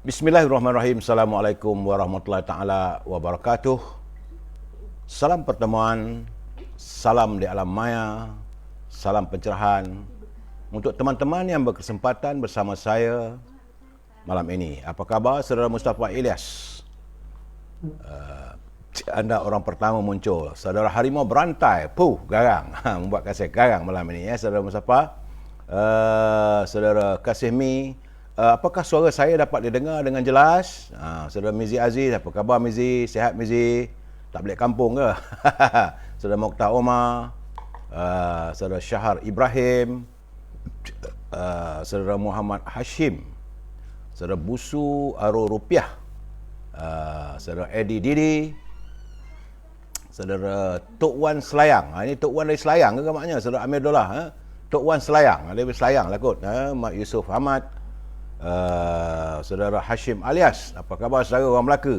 Bismillahirrahmanirrahim. Assalamualaikum warahmatullahi taala wabarakatuh. Salam pertemuan, salam di alam maya, salam pencerahan untuk teman-teman yang berkesempatan bersama saya malam ini. Apa khabar saudara Mustafa Ilyas? Anda orang pertama muncul. Saudara Harimau Berantai, garang. Membuat kasih garang malam ini ya saudara Mustafa. Saudara Kasihmi, apakah suara saya dapat didengar dengan jelas? Saudara Mizi Aziz, apa khabar Mizi? Sihat Mizi? Tak balik kampung ke? Saudara Mokhtar Omar, saudara Syahar Ibrahim, saudara Muhammad Hashim, saudara Busu Aro Rupiah, saudara Eddie Didi, saudara Tok Wan Selayang. Ini Tok Wan dari Selayang ke maknanya? Saudara Amir Dollah, Tok Wan Selayang. Dari Selayang lah kot. Mak Yusuf Ahmad, saudara Hashim Alias, apa khabar saudara orang Melaka?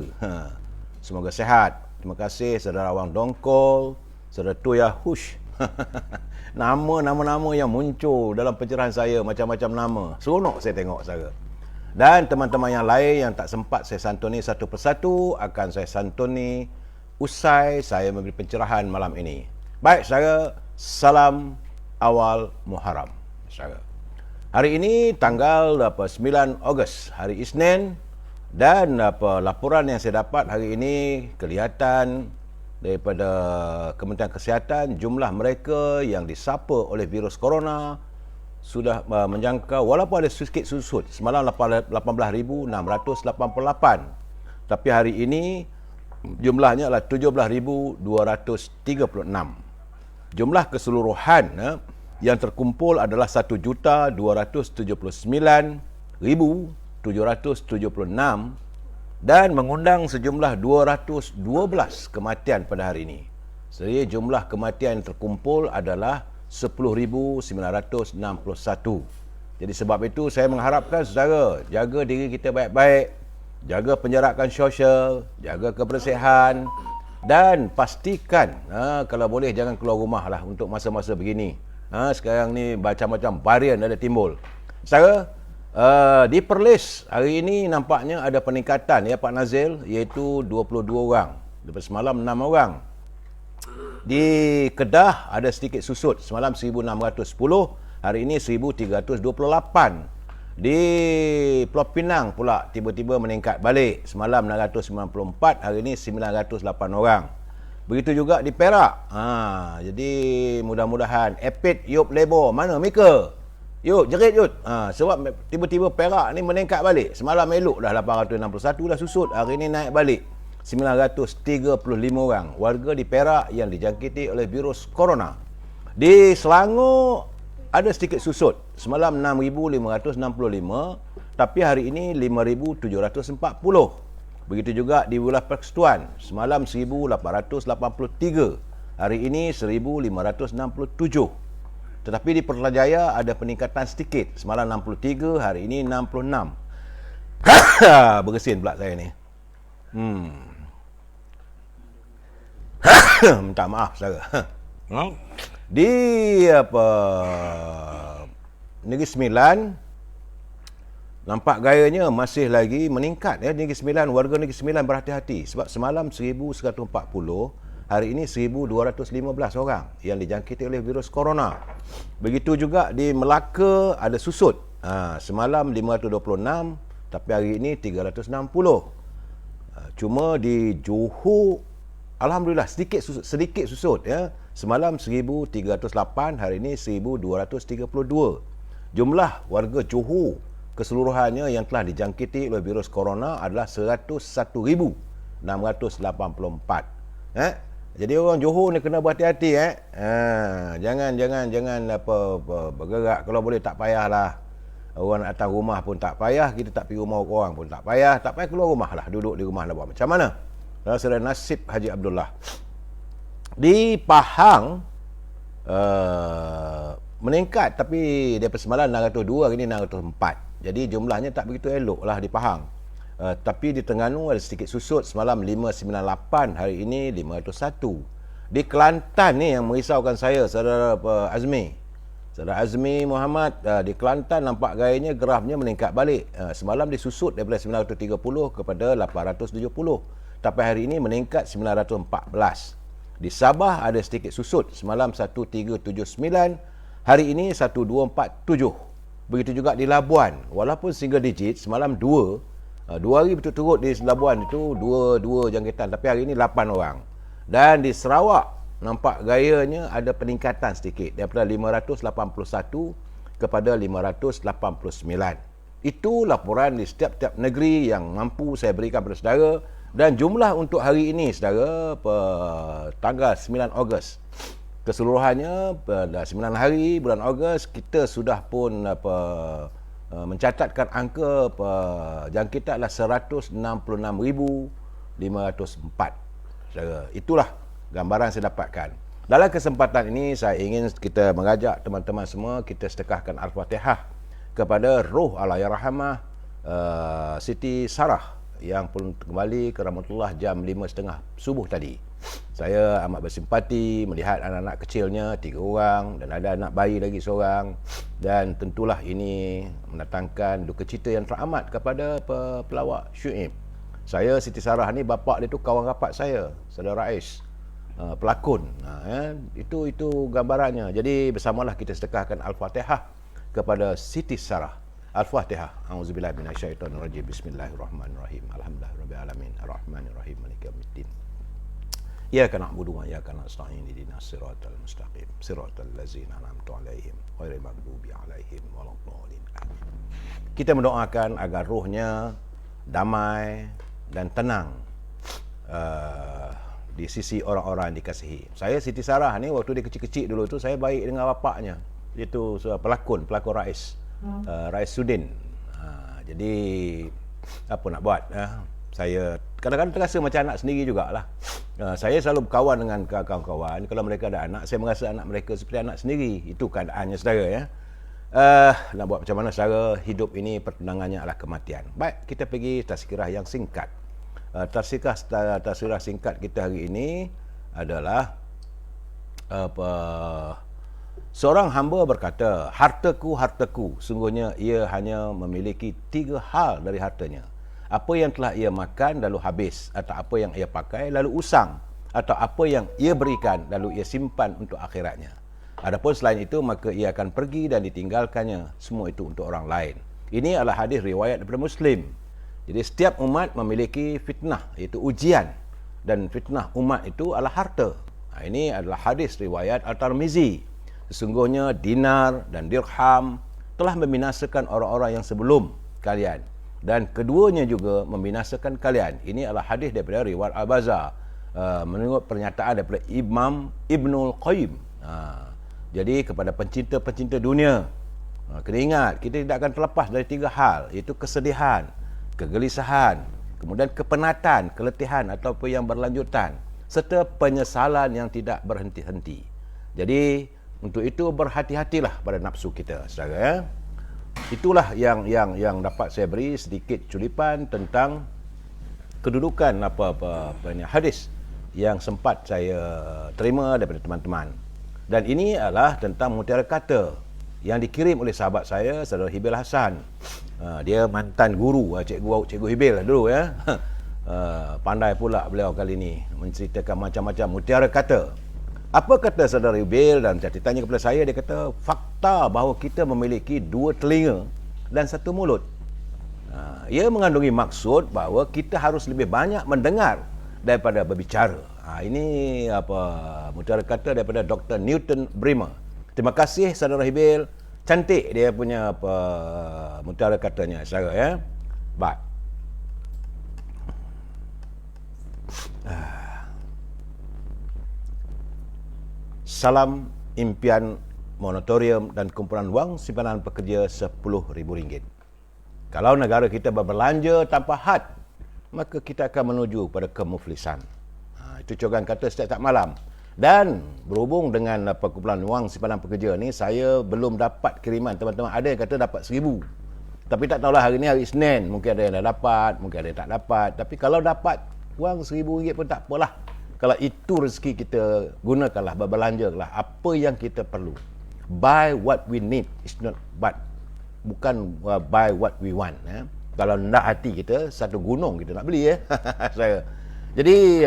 Semoga sehat. Terima kasih saudara Awang Dongkol, saudara Tuya Hush. Nama-nama yang muncul dalam pencerahan saya, macam-macam nama. Seronok saya tengok saudara. Dan teman-teman yang lain yang tak sempat saya santuni satu persatu akan saya santuni usai saya memberi pencerahan malam ini. Baik saudara, salam awal Muharram saudara. Hari ini tanggal 9 Ogos, hari Isnin, dan laporan yang saya dapat hari ini kelihatan daripada Kementerian Kesihatan, jumlah mereka yang disapa oleh virus corona sudah menjangkau, walaupun ada sedikit susut, semalam 18,688, tapi hari ini jumlahnya adalah 17,236. Jumlah keseluruhan yang terkumpul adalah 1,279,776 dan mengundang sejumlah 212 kematian pada hari ini. Jadi jumlah kematian yang terkumpul adalah 10,961. Jadi sebab itu saya mengharapkan saudara jaga diri kita baik-baik, jaga penjarakan sosial, jaga kebersihan, dan pastikan kalau boleh jangan keluar rumah lah untuk masa-masa begini. Sekarang ni macam-macam varian ada timbul. Saudara, di Perlis hari ini nampaknya ada peningkatan ya Pak Nazil, iaitu 22 orang. Daripada semalam 6 orang. Di Kedah ada sedikit susut, semalam 1,610, hari ini 1,328. Di Pulau Pinang pula tiba-tiba meningkat balik, semalam 694, hari ini 908 orang. Begitu juga di Perak. Jadi mudah-mudahan Epid Yop Labor mana Mika? Yuk jerit yuk. Sebab tiba-tiba Perak ni meningkat balik. Semalam elok dah 861 dah susut, hari ni naik balik 935 orang warga di Perak yang dijangkiti oleh virus corona. Di Selangor ada sedikit susut, semalam 6,565, tapi hari ini 5,740. Begitu juga di Wilayah Persekutuan, semalam 1,883, hari ini 1,567. Tetapi di Putrajaya ada peningkatan sedikit, semalam 63, hari ini 66. Bergesin pula saya ni. Minta maaf saudara. Di Negeri Sembilan, nampak gayanya masih lagi meningkat ya. Negeri Sembilan, warga Negeri Sembilan berhati-hati sebab semalam 1,140, hari ini 1,215 orang yang dijangkiti oleh virus corona. Begitu juga di Melaka ada susut. Semalam 526, tapi hari ini 360. Cuma di Johor alhamdulillah sedikit susut ya. Semalam 1,308, hari ini 1,232. Jumlah warga Johor keseluruhannya yang telah dijangkiti oleh virus corona adalah 101,684. Jadi orang Johor ni kena berhati-hati jangan bergerak, kalau boleh tak payahlah. Orang nak datang rumah pun tak payah, kita tak pergi rumah orang pun tak payah keluar rumah lah, duduk di rumah lah buat macam mana. Saudara Nasib Haji Abdullah di Pahang meningkat, tapi daripada semalam 602, hari ini 604. Jadi jumlahnya tak begitu elok lah di Pahang. Tapi di Terengganu ada sedikit susut, semalam 598, hari ini 501. Di Kelantan ni yang merisaukan saya, saudara Azmi. Saudara Azmi Muhammad di Kelantan nampak gayanya grafnya meningkat balik. Semalam disusut daripada 930 kepada 870. Tapi hari ini meningkat 914. Di Sabah ada sedikit susut. Semalam 1379, hari ini 1247. Begitu juga di Labuan. Walaupun single digit, semalam 2 hari berturut-turut di Labuan itu 2 jangkitan. Tapi hari ini 8 orang. Dan di Sarawak, nampak gayanya ada peningkatan sedikit. Daripada 581 kepada 589. Itu laporan di setiap-tiap negeri yang mampu saya berikan kepada saudara. Dan jumlah untuk hari ini, saudara, tanggal 9 Ogos. Keseluruhannya, pada 9 hari bulan Ogos, kita sudah pun mencatatkan angka jangkitan adalah 166,504. Itulah gambaran saya dapatkan. Dalam kesempatan ini, saya ingin kita mengajak teman-teman semua, kita sedekahkan Al-Fatihah kepada roh Allahyarhamah Siti Sarah yang pun kembali ke rahmatullah jam 5.30 subuh tadi. Saya amat bersimpati melihat anak-anak kecilnya 3 orang dan ada anak bayi lagi seorang, dan tentulah ini mendatangkan duka cita yang teramat kepada pelawak Syuib. Saya, Siti Sarah ni, bapa dia tu kawan rapat saya, saudara Ais, pelakon. Itu gambarannya. Jadi bersamalah kita sedekahkan Al-Fatihah kepada Siti Sarah. Al-Fatihah. A'udzubillahi minasyaitonirrajim. Bismillahirrahmanirrahim. Alhamdulillahirabbil alamin. Arrahmanirrahim. Maliki yaumiddin. Iyyaka na'budu wa iyyaka nasta'in. Ihdinas siratal mustaqim. Siratal ladzina an'amta 'alaihim ghairil maghdubi 'alaihim waladdallin. Amin. Kita mendoakan agar rohnya damai dan tenang di sisi orang-orang yang dikasihi. Saya, Siti Sarah ni, waktu dia kecil-kecil dulu tu, saya baik dengan bapaknya. Itu pelakon Rais. Rais Sudin. Jadi apa nak buat, saya kadang-kadang terasa macam anak sendiri jugalah. Saya selalu berkawan dengan kawan-kawan. Kalau mereka ada anak, saya merasa anak mereka seperti anak sendiri. Itu keadaannya, saudara, ya. Nak buat macam mana saudara, hidup ini pertunangannya adalah kematian. Baik, kita pergi tazkirah yang singkat. Tazkirah singkat kita hari ini adalah seorang hamba berkata, hartaku, sungguhnya ia hanya memiliki 3 hal dari hartanya. Apa yang telah ia makan lalu habis, atau apa yang ia pakai lalu usang, atau apa yang ia berikan lalu ia simpan untuk akhiratnya. Adapun selain itu, maka ia akan pergi dan ditinggalkannya. Semua itu untuk orang lain. Ini adalah hadis riwayat daripada Muslim. Jadi setiap umat memiliki fitnah, iaitu ujian. Dan fitnah umat itu adalah harta. Ini adalah hadis riwayat At-Tirmizi. Sesungguhnya dinar dan dirham telah membinasakan orang-orang yang sebelum kalian, dan keduanya juga membinasakan kalian. Ini adalah hadis daripada riwayat Al-Bazzar, menurut pernyataan daripada Imam Ibnul Qayyim. Jadi kepada pencinta-pencinta dunia, kena ingat, kita tidak akan terlepas dari 3 hal, iaitu kesedihan, kegelisahan, kemudian kepenatan, keletihan ataupun yang berlanjutan, serta penyesalan yang tidak berhenti-henti. Jadi untuk itu berhati-hatilah pada nafsu kita, saudara, ya. Itulah yang dapat saya beri sedikit culipan tentang kedudukan hadis yang sempat saya terima daripada teman-teman. Dan ini adalah tentang mutiara kata yang dikirim oleh sahabat saya, saudara Hibil Hasan. Dia mantan guru, cikgu Hibil dulu, ya. Pandai pula beliau kali ini menceritakan macam-macam mutiara kata. Apa kata saudara Hibil, dan saya ditanya kepada saya, dia kata fakta bahawa kita memiliki 2 telinga dan 1 mulut. Ia mengandungi maksud bahawa kita harus lebih banyak mendengar daripada berbicara. Ini mutiara kata daripada Dr. Newton Bremer. Terima kasih saudara Hibil. Cantik dia punya mutiara katanya, saudara, ya. Baik. Salam impian moratorium dan kumpulan wang simpanan pekerja RM10,000. Kalau negara kita berbelanja tanpa had, maka kita akan menuju pada kemuflisan. Itu cogan kata setiap malam. Dan berhubung dengan kumpulan wang simpanan pekerja ni, saya belum dapat kiriman teman-teman. Ada yang kata dapat 1,000. Tapi tak tahulah, hari ni hari Isnin, mungkin ada yang dah dapat, mungkin ada yang tak dapat. Tapi kalau dapat wang RM1,000 pun tak apalah. Kalau itu rezeki kita, gunakanlah, berbelanjalah apa yang kita perlu. buy what we need, is not but bukan buy what we want. Kalau nak hati kita, satu gunung kita nak beli saya. Jadi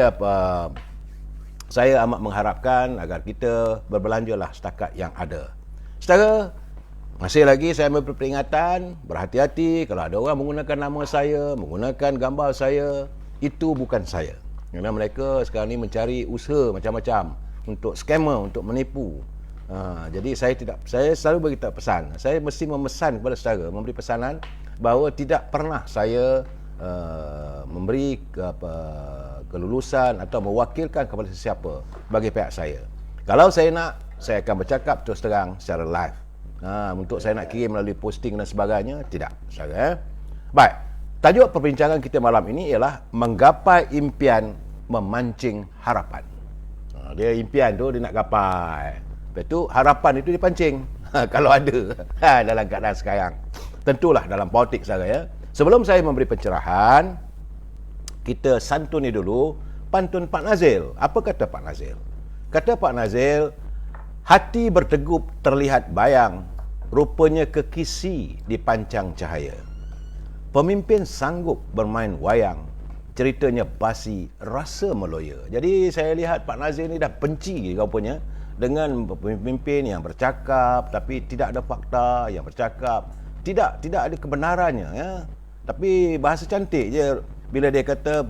saya amat mengharapkan agar kita berbelanjalah setakat yang ada. Saudara, masih lagi saya memberi peringatan, berhati-hati kalau ada orang menggunakan nama saya, menggunakan gambar saya, itu bukan saya. Kerana mereka sekarang ni mencari usaha macam-macam untuk scammer, untuk menipu. Jadi saya selalu beritahu pesan. Saya mesti memesan kepada saudara, memberi pesanan bahawa tidak pernah saya memberi kelulusan atau mewakilkan kepada sesiapa bagi pihak saya. Kalau saya nak, saya akan bercakap terus terang secara live. Untuk saya nak kirim melalui posting dan sebagainya, tidak. Saudara. Baik, tajuk perbincangan kita malam ini ialah menggapai impian memancing harapan. Dia impian tu dia nak gapai. Lepas tu harapan itu dipancing. Kalau ada dalam keadaan sekarang. Tentulah dalam politik saudara. Sebelum saya memberi pencerahan, kita santuni dulu pantun Pak Nazil. Apa kata Pak Nazil? Kata Pak Nazil, hati bertegup terlihat bayang, rupanya kekisi dipancang cahaya. Pemimpin sanggup bermain wayang, ceritanya basi rasa meloya. Jadi saya lihat Pak Nazil ni dah benci rupanya dengan pemimpin yang bercakap tapi tidak ada fakta, yang bercakap tidak ada kebenarannya Tapi bahasa cantik je bila dia kata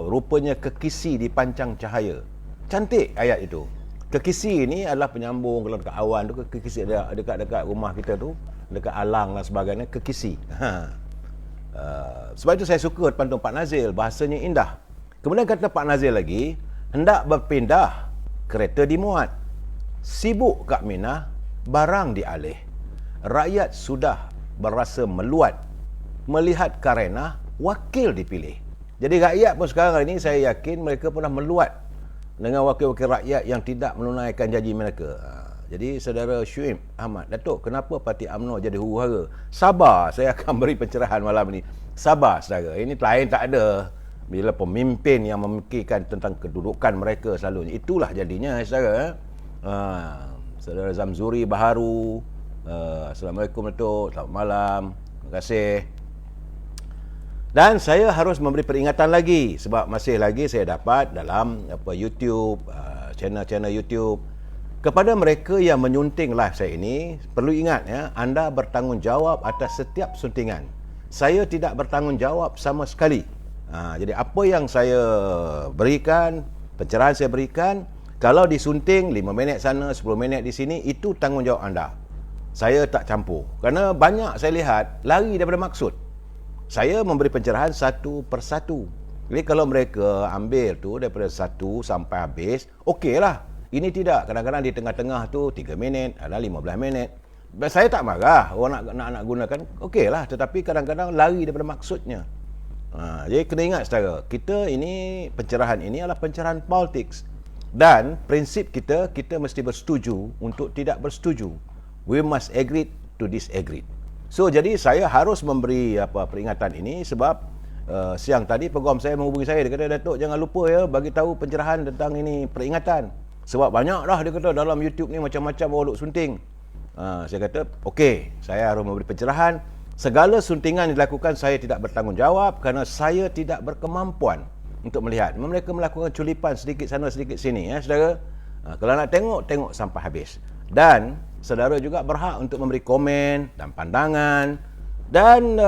rupanya kekisi dipancang cahaya. Cantik ayat itu. Kekisi ni adalah penyambung kalau dekat awan tu, kekisi dekat rumah kita tu, dekat alang dan sebagainya, kekisi. Sebab itu saya suka pantun Pak Nazil, bahasanya indah. Kemudian kata Pak Nazil lagi, hendak berpindah, kereta dimuat. Sibuk Kak Minah, barang dialih. Rakyat sudah berasa meluat, melihat Karena wakil dipilih. Jadi rakyat pun sekarang ini saya yakin mereka pernah meluat dengan wakil-wakil rakyat yang tidak menunaikan janji mereka. Jadi saudara Syuib Ahmad, Datuk, kenapa Parti UMNO jadi huru-hara? Sabar, saya akan beri pencerahan malam ini. Sabar saudara, ini lain tak ada. Bila pemimpin yang memikirkan tentang kedudukan mereka selalunya, itulah jadinya saudara. Saudara Zamzuri Baharu, Assalamualaikum Datuk, selamat malam, terima kasih. Dan saya harus memberi peringatan lagi sebab masih lagi saya dapat dalam YouTube, channel-channel YouTube, kepada mereka yang menyunting live saya ini, perlu ingat anda bertanggungjawab atas setiap suntingan. Saya tidak bertanggungjawab sama sekali. Jadi apa yang saya berikan, pencerahan saya berikan, kalau disunting 5 minit sana, 10 minit di sini, itu tanggungjawab anda. Saya tak campur. Kerana banyak saya lihat lari daripada maksud. Saya memberi pencerahan satu persatu. Jadi kalau mereka ambil tu daripada satu sampai habis, okeylah. Ini tidak. Kadang-kadang di tengah-tengah tu 3 minit, ada 15 minit. Saya tak marah orang nak gunakan, okeylah. Tetapi kadang-kadang lari daripada maksudnya. Jadi kena ingat saudara, kita ini, pencerahan ini adalah pencerahan politik. Dan prinsip kita mesti bersetuju untuk tidak bersetuju. We must agree to disagree. So jadi saya harus memberi peringatan ini sebab siang tadi peguam saya menghubungi saya, dia kata, Datuk jangan lupa bagi tahu pencerahan tentang ini, peringatan. Sebab banyak dah dia kata dalam YouTube ni macam-macam orang duk sunting. Saya kata okey, saya harus memberi pencerahan. Segala suntingan yang dilakukan saya tidak bertanggungjawab kerana saya tidak berkemampuan untuk melihat. Mereka melakukan culipan sedikit sana sedikit sini saudara. Kalau nak tengok sampai habis. Dan saudara juga berhak untuk memberi komen dan pandangan, dan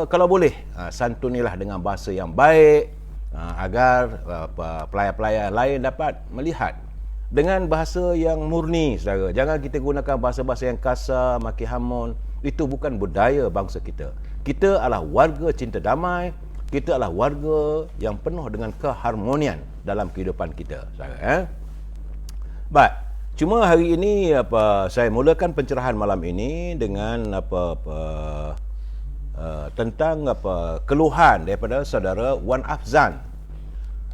kalau boleh santunilah dengan bahasa yang baik agar pelayar-pelayar lain dapat melihat dengan bahasa yang murni saudara. Jangan kita gunakan bahasa-bahasa yang kasar, maki hamun. Itu bukan budaya bangsa kita. Kita adalah warga cinta damai. Kita adalah warga yang penuh dengan keharmonian dalam kehidupan kita saudara. Baik. Cuma hari ini saya mulakan pencerahan malam ini dengan tentang keluhan daripada saudara Wan Afzan.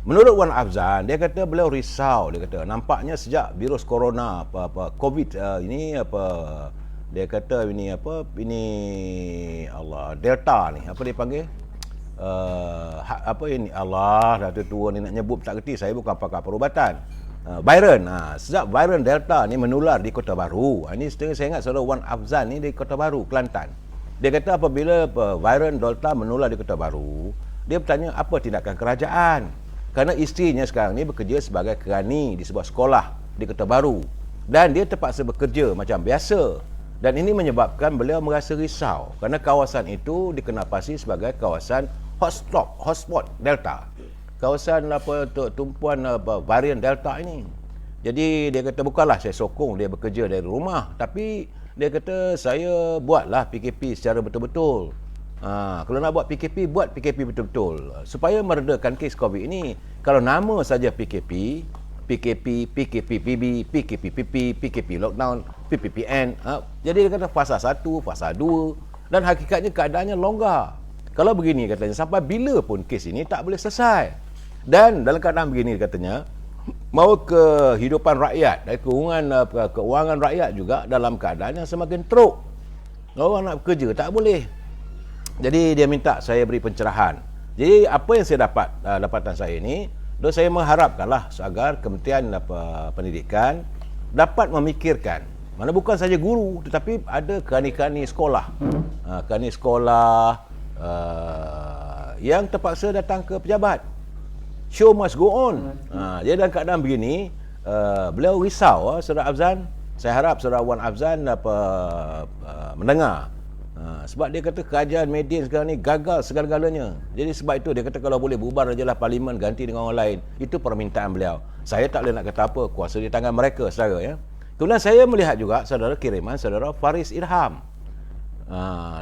Menurut Wan Afzan, dia kata beliau risau. Dia kata nampaknya sejak virus corona COVID ini dia kata ini Allah Delta ni dia panggil ini Allah dah tua ni nak nyebut tak kerti, saya bukan pakar perubatan. Byron. Sejak Byron Delta ni menular di Kota Baru. Ini saya ingat saudara Wan Afzan ni di Kota Baru, Kelantan. Dia kata apabila Byron Delta menular di Kota Baru, dia bertanya apa tindakan kerajaan. Kerana isterinya sekarang ni bekerja sebagai kerani di sebuah sekolah di Kota Baru. Dan dia terpaksa bekerja macam biasa. Dan ini menyebabkan beliau merasa risau kerana kawasan itu dikenapasi sebagai kawasan hotspot Delta. Kawasan tumpuan varian Delta ini. Jadi dia kata bukanlah saya sokong dia bekerja dari rumah, tapi dia kata saya buatlah PKP secara betul-betul. Kalau nak buat PKP, buat PKP betul-betul supaya meredakan kes COVID ini. Kalau nama saja PKP, PKPPB, PKPPP, PKP lockdown, PPPN. Jadi dia kata fasa 1, fasa 2 dan hakikatnya keadaannya longgar. Kalau begini katanya, sampai bila pun kes ini tak boleh selesai. Dan dalam keadaan begini katanya, mau kehidupan rakyat dan keuangan rakyat juga dalam keadaan yang semakin teruk. Orang nak bekerja tak boleh. Jadi dia minta saya beri pencerahan. Jadi apa yang saya dapat, dapatan saya ini, saya mengharapkanlah agar Kementerian Pendidikan dapat memikirkan, mana bukan saja guru tetapi ada kerani-kerani sekolah. Kerani sekolah yang terpaksa datang ke pejabat. Show must go on. Jadi dalam keadaan begini, beliau risau, Saudara Afzan. Saya harap Saudara Wan Afzan mendengar. Sebab dia kata kerajaan Medan sekarang ni gagal segala-galanya. Jadi sebab itu dia kata kalau boleh bubar ajalah parlimen, ganti dengan orang lain. Itu permintaan beliau. Saya tak boleh nak kata apa, kuasa di tangan mereka, saudara ya. Kemudian saya melihat juga saudara kiriman saudara Faris Irham.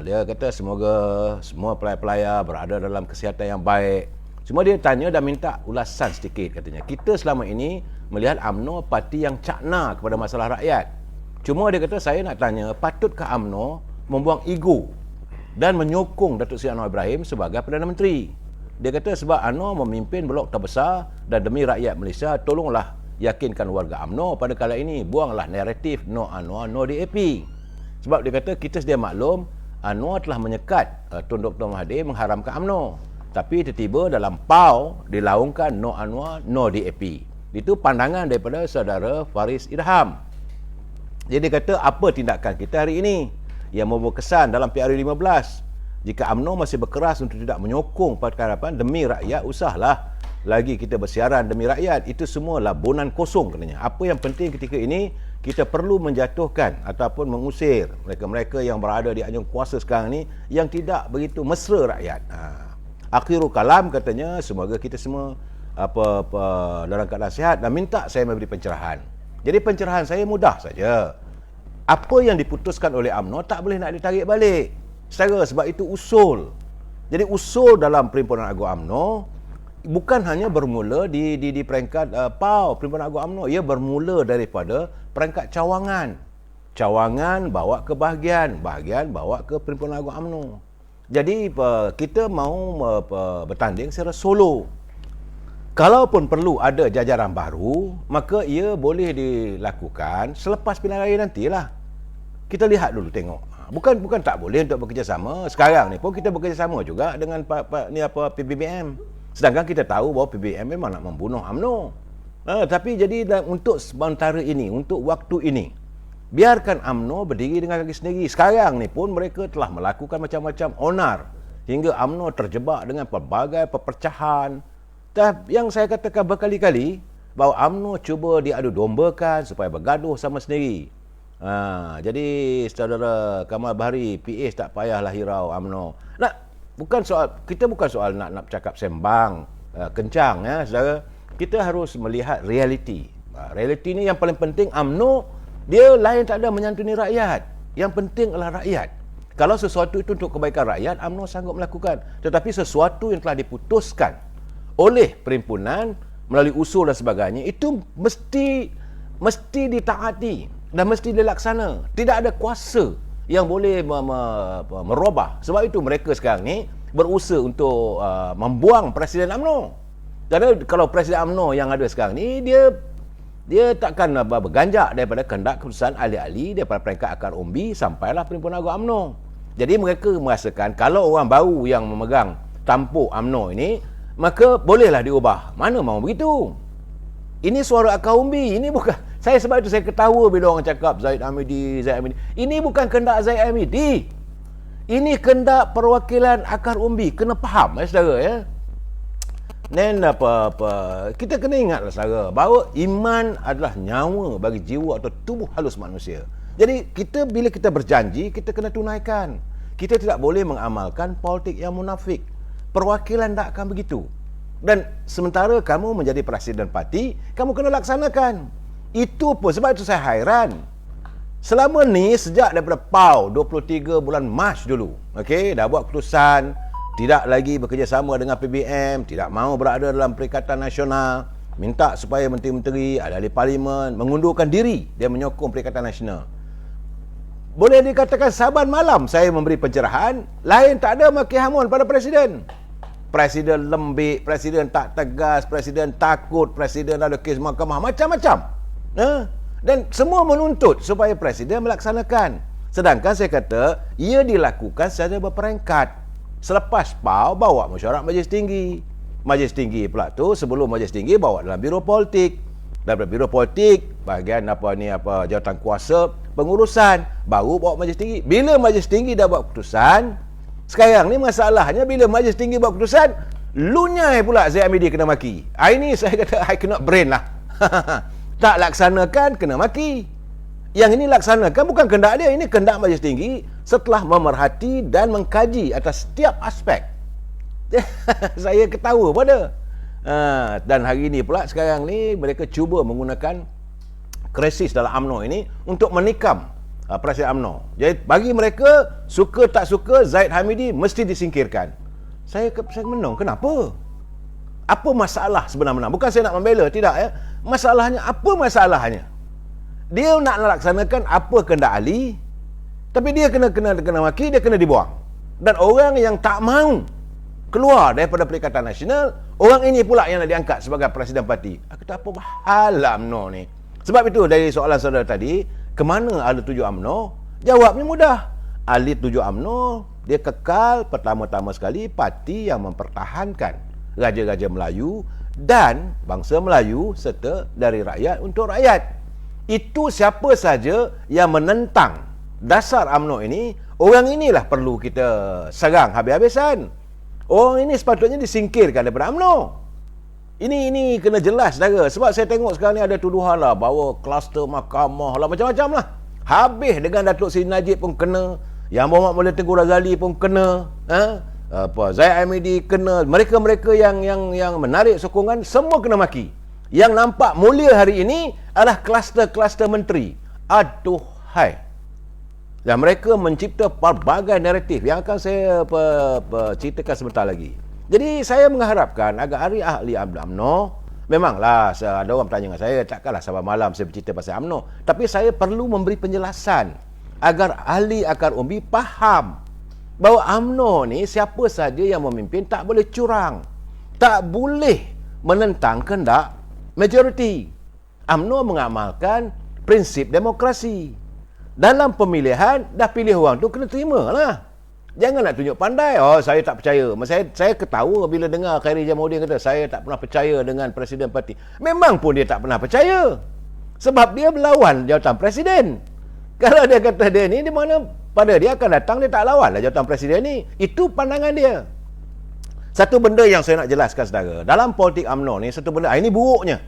Dia kata semoga semua pelayar-pelayar berada dalam kesihatan yang baik. Cuma dia tanya dan minta ulasan sedikit katanya. Kita selama ini melihat UMNO parti yang cakna kepada masalah rakyat. Cuma dia kata saya nak tanya, patutkah UMNO membuang ego dan menyokong Datuk Seri Anwar Ibrahim sebagai Perdana Menteri? Dia kata sebab Anwar memimpin blok terbesar dan demi rakyat Malaysia, tolonglah yakinkan warga UMNO pada kala ini, buanglah naratif no Anwar, no DAP. Sebab dia kata kita sedia maklum Anwar telah menyekat Tun Dr. Mahathir mengharamkan UMNO, tapi tiba-tiba dalam PAU dilaungkan no Anwar, no DAP. Itu pandangan daripada saudara Faris Irham. Jadi dia kata apa tindakan kita hari ini yang membawa kesan dalam PRU 15. Jika UMNO masih berkeras untuk tidak menyokong Pakatan Harapan demi rakyat, usahlah lagi kita bersiaran demi rakyat. Itu semua labunan kosong katanya. Apa yang penting ketika ini, kita perlu menjatuhkan ataupun mengusir mereka-mereka yang berada di anjung kuasa sekarang ni yang tidak begitu mesra rakyat. Akhirul kalam katanya, semoga kita semua dalam keadaan sihat dan minta saya memberi pencerahan. Jadi pencerahan saya mudah saja. Apa yang diputuskan oleh UMNO tak boleh nak ditarik balik. Sebab itu usul. Jadi usul dalam Perhimpunan Agung UMNO bukan hanya bermula di peringkat PAU, Perhimpunan Agung UMNO. Ia bermula daripada peringkat cawangan. Cawangan bawa ke bahagian, bahagian bawa ke Perhimpunan Agung UMNO. Jadi kita mahu bertanding secara solo. Kalaupun perlu ada jajaran baru, maka ia boleh dilakukan selepas pilihan raya nantilah. Kita lihat dulu tengok. Bukan tak boleh untuk bekerjasama. Sekarang ni pun kita bekerjasama juga dengan PBBM. Sedangkan kita tahu bahawa PBBM memang nak membunuh UMNO. Tapi jadi untuk sementara ini, untuk waktu ini, biarkan UMNO berdiri dengan kaki sendiri. Sekarang ni pun mereka telah melakukan macam-macam onar hingga UMNO terjebak dengan pelbagai perpecahan. Yang saya katakan berkali-kali bahawa UMNO cuba diadu dombakan supaya bergaduh sama sendiri. Jadi saudara Kamal Bahari, PH tak payahlah hirau UMNO. Kita bukan soal nak bercakap sembang kencang ya saudara. Kita harus melihat realiti. Realiti ni yang paling penting. UMNO dia lain tak ada menyantuni rakyat. Yang penting adalah rakyat. Kalau sesuatu itu untuk kebaikan rakyat, UMNO sanggup melakukan. Tetapi sesuatu yang telah diputuskan oleh perhimpunan melalui usul dan sebagainya, itu mesti ditaati dan mesti dilaksana. Tidak ada kuasa yang boleh merubah. Sebab itu mereka sekarang ni berusaha untuk membuang Presiden UMNO. Kerana kalau Presiden UMNO yang ada sekarang ni, dia takkan berganjak daripada kehendak keputusan ahli-ahli daripada peringkat akar umbi sampailah Perhimpunan Agung UMNO. Jadi mereka merasakan kalau orang baru yang memegang tampuk UMNO ini, maka bolehlah diubah. Mana mahu begitu? Ini suara akar umbi. Ini bukan, saya sebab itu saya ketawa bila orang cakap Zaid Hamidi. Ini bukan kehendak Zaid Hamidi. Ini kehendak perwakilan akar umbi. Kena faham saudara ya. Dan kita kena ingatlah saudara bahawa iman adalah nyawa bagi jiwa atau tubuh halus manusia. Jadi bila kita berjanji, kita kena tunaikan. Kita tidak boleh mengamalkan politik yang munafik. Perwakilan tak akan begitu. Dan sementara kamu menjadi presiden parti, kamu kena laksanakan. Itu pun sebab itu saya hairan. Selama ni sejak daripada PAU 23 bulan Mac dulu, okey, dah buat keputusan tidak lagi bekerjasama dengan PBM, tidak mahu berada dalam Perikatan Nasional, minta supaya menteri-menteri, ahli parlimen mengundurkan diri dia menyokong Perikatan Nasional. Boleh dikatakan saban malam saya memberi pencerahan, lain tak ada maki hamun pada presiden. Presiden lembik, presiden tak tegas, presiden takut, presiden ada kes mahkamah, macam-macam. Dan semua menuntut supaya presiden melaksanakan. Sedangkan saya kata, ia dilakukan secara berperingkat. Selepas PAU, bawa mesyuarat Majlis Tinggi. Majlis Tinggi pula tu, sebelum Majlis Tinggi, bawa dalam Biro Politik. Daripada Biro Politik, bahagian jawatan kuasa, pengurusan, baru bawa Majlis Tinggi. Bila Majlis Tinggi dah buat keputusan, sekarang ni masalahnya bila Majlis Tinggi buat keputusan, lunyai pula Zaid Hamidi kena maki. Ini saya kata, I cannot brain lah. Tak laksanakan, kena maki. Yang ini laksanakan bukan kehendak dia, ini kehendak Majlis Tinggi setelah memerhati dan mengkaji atas setiap aspek. Saya ketawa pada. Dan hari ini pula, sekarang ni mereka cuba menggunakan krisis dalam UMNO ini untuk menikam Presiden UMNO. Jadi bagi mereka, suka tak suka, Zaid Hamidi mesti disingkirkan. Saya menang. Kenapa? Apa masalah sebenarnya? Bukan saya nak membela, tidak ya. Masalahnya, apa masalahnya? Dia nak laksanakan apa kehendak ahli, tapi dia kena maki, dia kena dibuang. Dan orang yang tak mahu keluar daripada Perikatan Nasional, orang ini pula yang nak diangkat sebagai presiden parti. Aku tak apa bahala UMNO ni. Sebab itu dari soalan saudara tadi, ke mana ahli tuju UMNO? Jawabnya mudah. Ahli tuju UMNO, dia kekal pertama-tama sekali parti yang mempertahankan raja-raja Melayu dan bangsa Melayu serta dari rakyat untuk rakyat. Itu siapa saja yang menentang dasar UMNO ini, orang inilah perlu kita serang habis-habisan. Orang ini sepatutnya disingkirkan daripada UMNO. Ini kena jelas saudara. Sebab saya tengok sekarang ni ada tuduhan lah bahawa kluster mahkamah lah, macam-macam lah. Habis dengan Datuk Seri Najib pun kena, Yang Muhammad Maulia Tengku Razali pun kena, Zaid Hamidi kena, mereka-mereka yang menarik sokongan semua kena maki. Yang nampak mulia hari ini adalah kluster-kluster menteri. Aduhai. Dan mereka mencipta pelbagai naratif yang akan saya ceritakan sebentar lagi. Jadi saya mengharapkan agar ahli UMNO, memanglah ada orang bertanya dengan saya, takkanlah sabar malam saya bercerita pasal UMNO, tapi saya perlu memberi penjelasan agar ahli akar umbi faham bahawa UMNO ni siapa saja yang memimpin tak boleh curang, tak boleh menentang kehendak majoriti. UMNO mengamalkan prinsip demokrasi. Dalam pemilihan, dah pilih orang tu kena terima lah. Jangan nak tunjuk pandai. Oh, saya tak percaya. Saya ketawa bila dengar Khairi Jamaluddin kata, saya tak pernah percaya dengan Presiden Parti. Memang pun dia tak pernah percaya. Sebab dia berlawan jawatan Presiden. Kalau dia kata dia ni, di mana pada dia akan datang, dia tak lawan lah jawatan Presiden ni. Itu pandangan dia. Satu benda yang saya nak jelaskan, saudara. Dalam politik UMNO ni, satu benda, ini buruknya.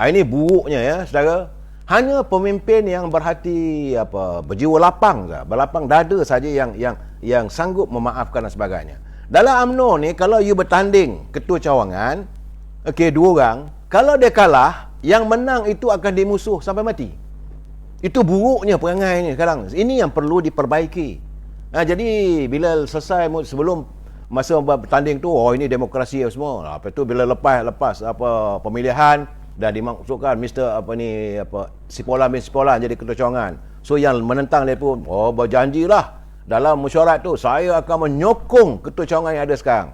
Ini buruknya ya, saudara. Hanya pemimpin yang berhati berjiwa lapang, berlapang dada saja yang sanggup memaafkan dan sebagainya. Dalam UMNO ni, kalau you bertanding ketua cawangan, okey, 2 orang, kalau dia kalah, yang menang itu akan dimusuh sampai mati. Itu buruknya perangai ni sekarang. Ini yang perlu diperbaiki. Jadi bila selesai, sebelum masa bertanding tu, oh ini demokrasi semua. Lepas tu bila lepas pemilihan dan dimaksudkan Sipolan bin Sipolan jadi ketua cawangan. So yang menentang dia pun berjanjilah dalam mesyuarat tu, saya akan menyokong ketua cawangan yang ada sekarang.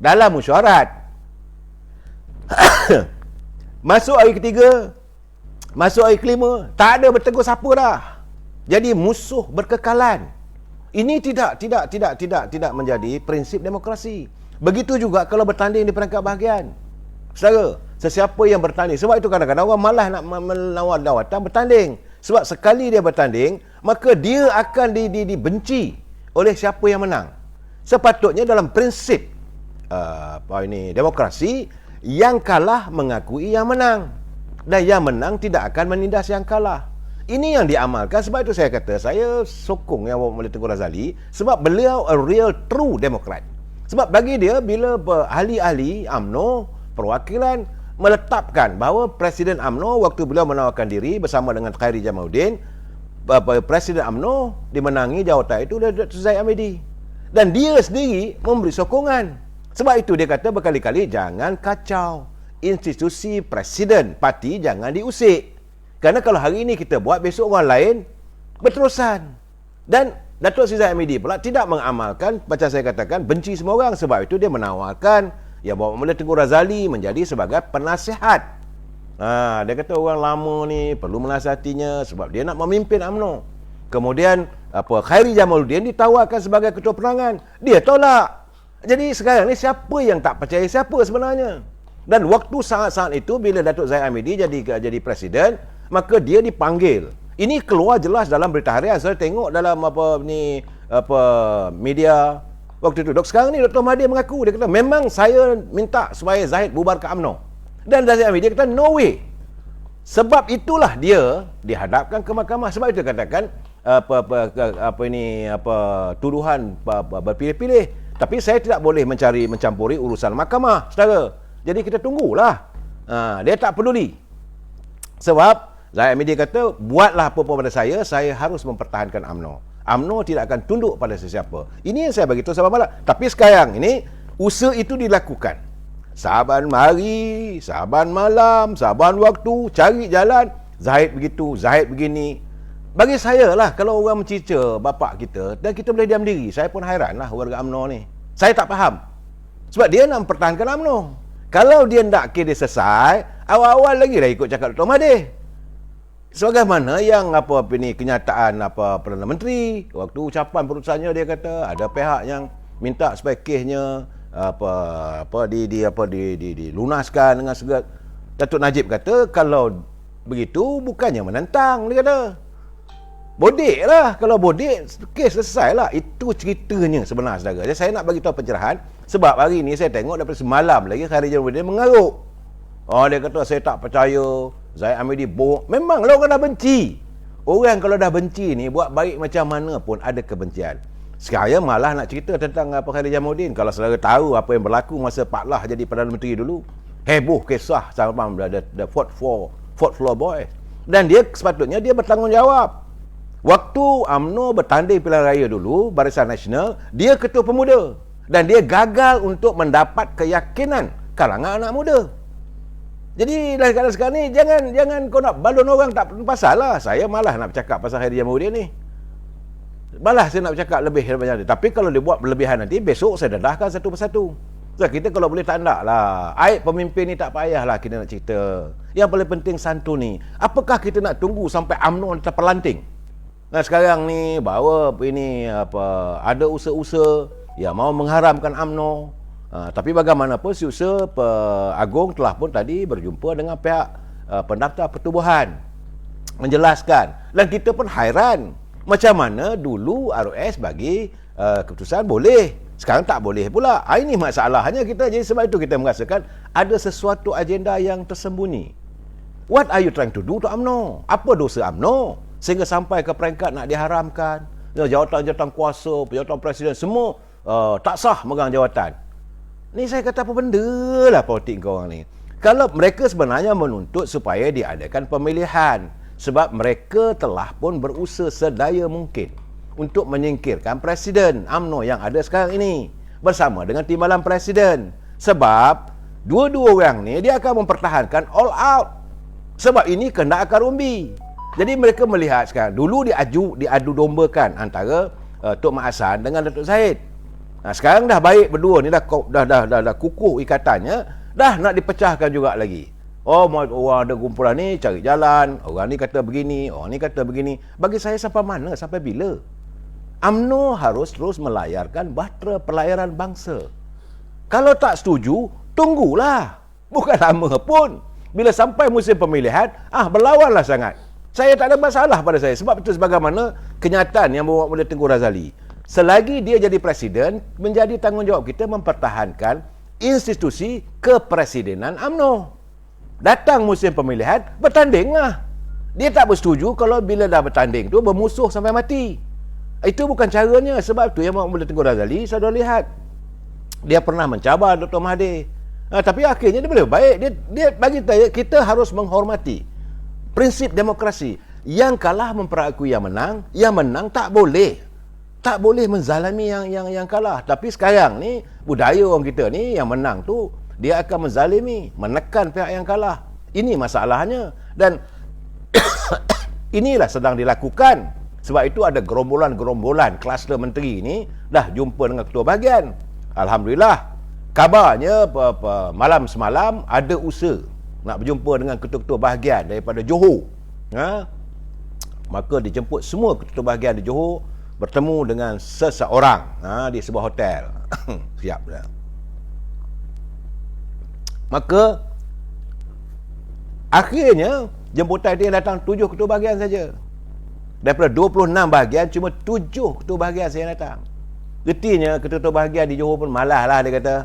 Dalam mesyuarat. Masuk hari ketiga, masuk hari kelima, tak ada bertegur siapa dah. Jadi musuh berkekalan. Ini tidak menjadi prinsip demokrasi. Begitu juga kalau bertanding di peringkat bahagian. saudara, sesiapa yang bertanding. Sebab itu kadang-kadang orang malas nak menawar jawatan bertanding. Sebab sekali dia bertanding, maka dia akan dibenci oleh siapa yang menang. Sepatutnya dalam prinsip demokrasi, yang kalah mengakui yang menang, dan yang menang tidak akan menindas yang kalah. Ini yang diamalkan. Sebab itu saya kata, saya sokong yang oleh Tengku Razali, sebab beliau a real true Demokrat. Sebab bagi dia, bila ahli-ahli UMNO perwakilan meletakkan bahawa Presiden UMNO waktu beliau menawarkan diri bersama dengan Khairi Jamaluddin, Presiden UMNO dimenangi jawatan itu oleh Dr. Zahid Hamidi, dan dia sendiri memberi sokongan. Sebab itu dia kata berkali-kali, jangan kacau institusi presiden parti, jangan diusik. Kerana kalau hari ini kita buat, besok orang lain berterusan. Dan Datuk Seri Zahid Hamidi pula tidak mengamalkan, macam saya katakan, benci semua orang. Sebab itu dia menawarkan yang bawa Mula Tengku Razali menjadi sebagai penasihat. Dia kata orang lama ni perlu menasihatinya sebab dia nak memimpin UMNO. Kemudian Khairi Jamaluddin ditawarkan sebagai ketua penerangan, dia tolak. Jadi sekarang ni siapa yang tak percaya siapa sebenarnya? Dan waktu saat-saat itu bila Datuk Zahid Hamidi jadi presiden, maka dia dipanggil. Ini keluar jelas dalam berita harian. Saya tengok dalam media waktu itu. Sekarang ni Dr. Mahathir mengaku, dia kata memang saya minta supaya Zahid bubar ke UMNO. Dan Zahid Hamidi dia kata no way. Sebab itulah dia dihadapkan ke mahkamah. Sebab itu katakan tuduhan berpilih-pilih. Tapi saya tidak boleh mencampuri urusan mahkamah, saudara. Jadi kita tunggulah. Dia tak peduli. Sebab Zahid Hamidi kata, buatlah apa-apa pada saya harus mempertahankan UMNO. UMNO tidak akan tunduk pada sesiapa. Ini yang saya bagi tahu sahabat malam. Tapi sekarang ini, usaha itu dilakukan. Saban hari, saban malam, saban waktu, cari jalan. Zahid begitu, Zahid begini. Bagi saya lah, kalau orang mencica bapak kita, dan kita boleh diam diri. Saya pun hairan lah warga UMNO ni. Saya tak faham. Sebab dia nak mempertahankan UMNO. Kalau dia nak kira dia selesai, awal-awal lagi dah ikut cakap Dr. Mahathir. Sebagaimana yang kenyataan Perdana Menteri waktu ucapan putusannya, dia kata ada pihak yang minta supaya kesnya dilunaskan dengan segala. Datuk Najib kata kalau begitu bukannya menentang, dia kata bodek lah, kalau bodek kes selesai lah. Itu ceritanya sebenar, saudara. Jadi saya nak bagi tahu pencerahan sebab hari ni saya tengok daripada semalam lagi Khairi Jamaluddin mengaruk. Dia kata saya tak percaya Zahid Hamidi bohong. Memang lah orang dah benci. Orang kalau dah benci ni, buat baik macam mana pun ada kebencian. Sekarang malah nak cerita tentang Khairi Jamaluddin. Kalau saudara tahu apa yang berlaku masa Pak Lah jadi Perdana Menteri dulu, heboh kisah sama the fourth floor boy. Dan dia sepatutnya dia bertanggungjawab. Waktu UMNO bertanding pilihan raya dulu, Barisan Nasional, dia ketua pemuda. Dan dia gagal untuk mendapat keyakinan kalangan anak muda. Jadi dalam keadaan sekarang ni, jangan kau nak balon orang tak pasal lah. Saya malah nak bercakap pasal Khairi Jamaluddin ni. Malah saya nak bercakap lebih daripada dia. Tapi kalau dia buat berlebihan nanti, besok saya dedahkan satu persatu. So, kita kalau boleh tak nak lah. Aib pemimpin ni tak payahlah kita nak cerita. Yang paling penting santuni. Apakah kita nak tunggu sampai UMNO terpelanting? Nah sekarang ni bahawa ada usaha-usaha yang mau mengharamkan UMNO. Tapi bagaimanapun usaha Agong telah pun tadi berjumpa dengan pihak pendaftar pertubuhan menjelaskan, dan kita pun hairan macam mana dulu ROS bagi keputusan boleh, sekarang tak boleh pula. Ini masalahnya kita. Jadi sebab itu kita merasakan ada sesuatu agenda yang tersembunyi. What are you trying to do to UMNO? Apa dosa UMNO sehingga sampai ke peringkat nak diharamkan? Jawatan-jawatan kuasa, jawatan presiden semua tak sah megang jawatan. Ni saya kata apa benda lah politik kau orang ni. Kalau mereka sebenarnya menuntut supaya diadakan pemilihan, sebab mereka telah pun berusaha sedaya mungkin untuk menyingkirkan Presiden UMNO yang ada sekarang ini bersama dengan timbalan Presiden. Sebab dua-dua orang ni dia akan mempertahankan all out. Sebab ini kehendak akar umbi. Jadi mereka melihat sekarang, dulu diadu dombakan antara Tok Mak Hassan dengan Datuk Zahid. Sekarang dah baik berdua ni, dah kukuh ikatannya, dah nak dipecahkan juga lagi. Orang ada kumpulan ni cari jalan, orang ni kata begini, orang ni kata begini. Bagi saya sampai mana, sampai bila? UMNO harus terus melayarkan bahtera pelayaran bangsa. Kalau tak setuju, tunggulah. Bukan lama pun. Bila sampai musim pemilihan, berlawanlah sangat. Saya tak ada masalah pada saya. Sebab itu sebagaimana kenyataan yang bawa oleh Tengku Razali. Selagi dia jadi presiden, menjadi tanggungjawab kita mempertahankan institusi kepresidenan UMNO. Datang musim pemilihan, bertandinglah. Dia tak bersetuju kalau bila dah bertanding tu bermusuh sampai mati. Itu bukan caranya. Sebab tu yang bawa oleh Tengku Razali, saya dah lihat. Dia pernah mencabar Dr. Mahathir. Tapi akhirnya dia boleh baik. Dia bagi saya, kita harus menghormati prinsip demokrasi. Yang kalah memperakui yang menang tak boleh. Tak boleh menzalimi yang kalah. Tapi sekarang ni, budaya orang kita ni, yang menang tu, dia akan menzalimi, menekan pihak yang kalah. Ini masalahnya. Dan inilah sedang dilakukan. Sebab itu ada gerombolan-gerombolan kluster menteri ni dah jumpa dengan ketua bahagian. Alhamdulillah. Kabarnya malam semalam ada usaha nak berjumpa dengan ketua-ketua bahagian daripada Johor. Maka dijemput semua ketua bahagian di Johor bertemu dengan seseorang di sebuah hotel. Siap dah. Maka akhirnya jemputan dia datang 7 ketua bahagian saja. Daripada 26 bahagian cuma 7 ketua bahagian saya datang. Getinya ketua-ketua bahagian di Johor pun malas lah, dia kata.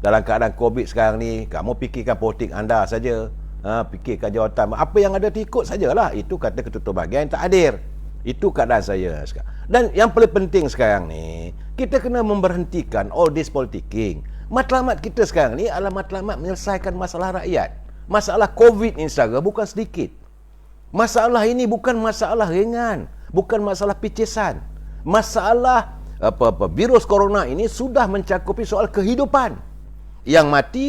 Dalam keadaan COVID sekarang ni, kamu fikirkan politik anda saja. Fikirkan jawatan. Apa yang ada ikut sajalah. Itu kata ketua bahagian yang tak hadir. Itu keadaan saya sekarang. Dan yang paling penting sekarang ni, kita kena memberhentikan all this politicking. Matlamat kita sekarang ni adalah matlamat menyelesaikan masalah rakyat. Masalah COVID ni sahaja bukan sedikit. Masalah ini bukan masalah ringan. Bukan masalah picisan. Masalah virus corona ini sudah mencakupi soal kehidupan. Yang mati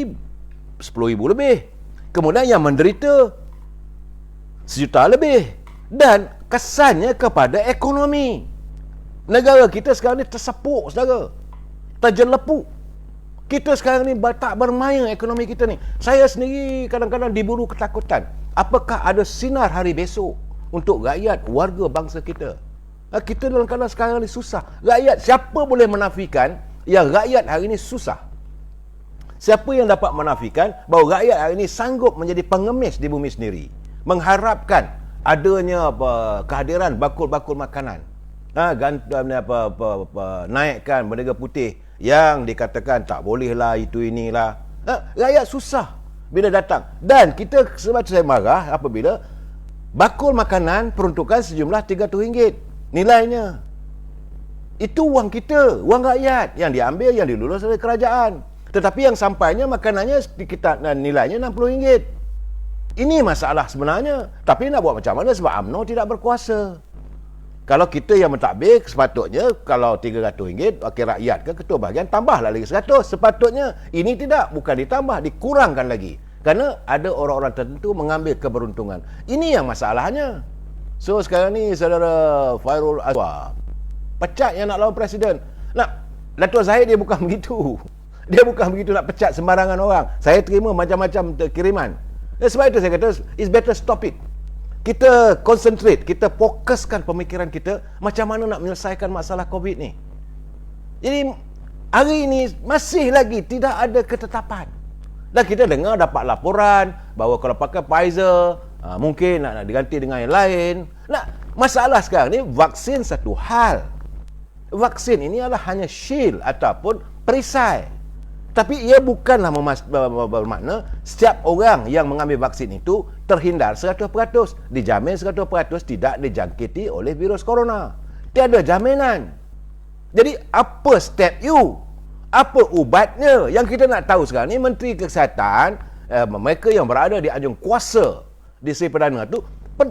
10,000 lebih. Kemudian yang menderita 1 juta lebih. Dan kesannya kepada ekonomi. Negara kita sekarang ni tersepuk, saudara. Terjelepuk. Kita sekarang ni tak bermain ekonomi kita ni. Saya sendiri kadang-kadang diburu ketakutan. Apakah ada sinar hari besok untuk rakyat, warga bangsa kita? Kita dalam keadaan sekarang ni susah. Rakyat, siapa boleh menafikan yang rakyat hari ni susah? Siapa yang dapat menafikan bahawa rakyat hari ini sanggup menjadi pengemis di bumi sendiri, mengharapkan adanya kehadiran bakul-bakul makanan, naikkan bendera putih yang dikatakan tak bolehlah itu inilah. Rakyat susah bila datang. Dan kita, sebab saya marah apabila bakul makanan peruntukan sejumlah RM300 nilainya. Itu wang kita, wang rakyat yang diambil, yang dilulus oleh kerajaan. Tetapi yang sampainya makanannya kita nilainya RM60. Ini masalah sebenarnya. Tapi nak buat macam mana sebab UMNO tidak berkuasa. Kalau kita yang mentadbir, sepatutnya kalau RM300, wakil rakyat ke ketua bahagian tambahlah lagi 100. Sepatutnya ini tidak, bukan ditambah, dikurangkan lagi. Kerana ada orang-orang tertentu mengambil keberuntungan. Ini yang masalahnya. So sekarang ni saudara Fairul Azwar pecat yang nak lawan presiden. Datuk Zahid dia bukan begitu. Dia bukan begitu nak pecat sembarangan orang. Saya terima macam-macam kiriman. Sebab itu saya kata, it's better stop it. Kita concentrate, kita fokuskan pemikiran kita macam mana nak menyelesaikan masalah COVID ni. Jadi, hari ini masih lagi tidak ada ketetapan. Dan kita dengar dapat laporan bahawa kalau pakai Pfizer, mungkin nak diganti dengan yang lain. Masalah sekarang ni, vaksin satu hal. Vaksin ini adalah hanya shield ataupun perisai. Tapi ia bukanlah bermakna setiap orang yang mengambil vaksin itu terhindar 100%, dijamin 100% tidak dijangkiti oleh virus corona. Tiada jaminan. Jadi apa step you? Apa ubatnya? Yang kita nak tahu sekarang ni, Menteri Kesihatan, mereka yang berada di anjung kuasa di Seri Perdana itu,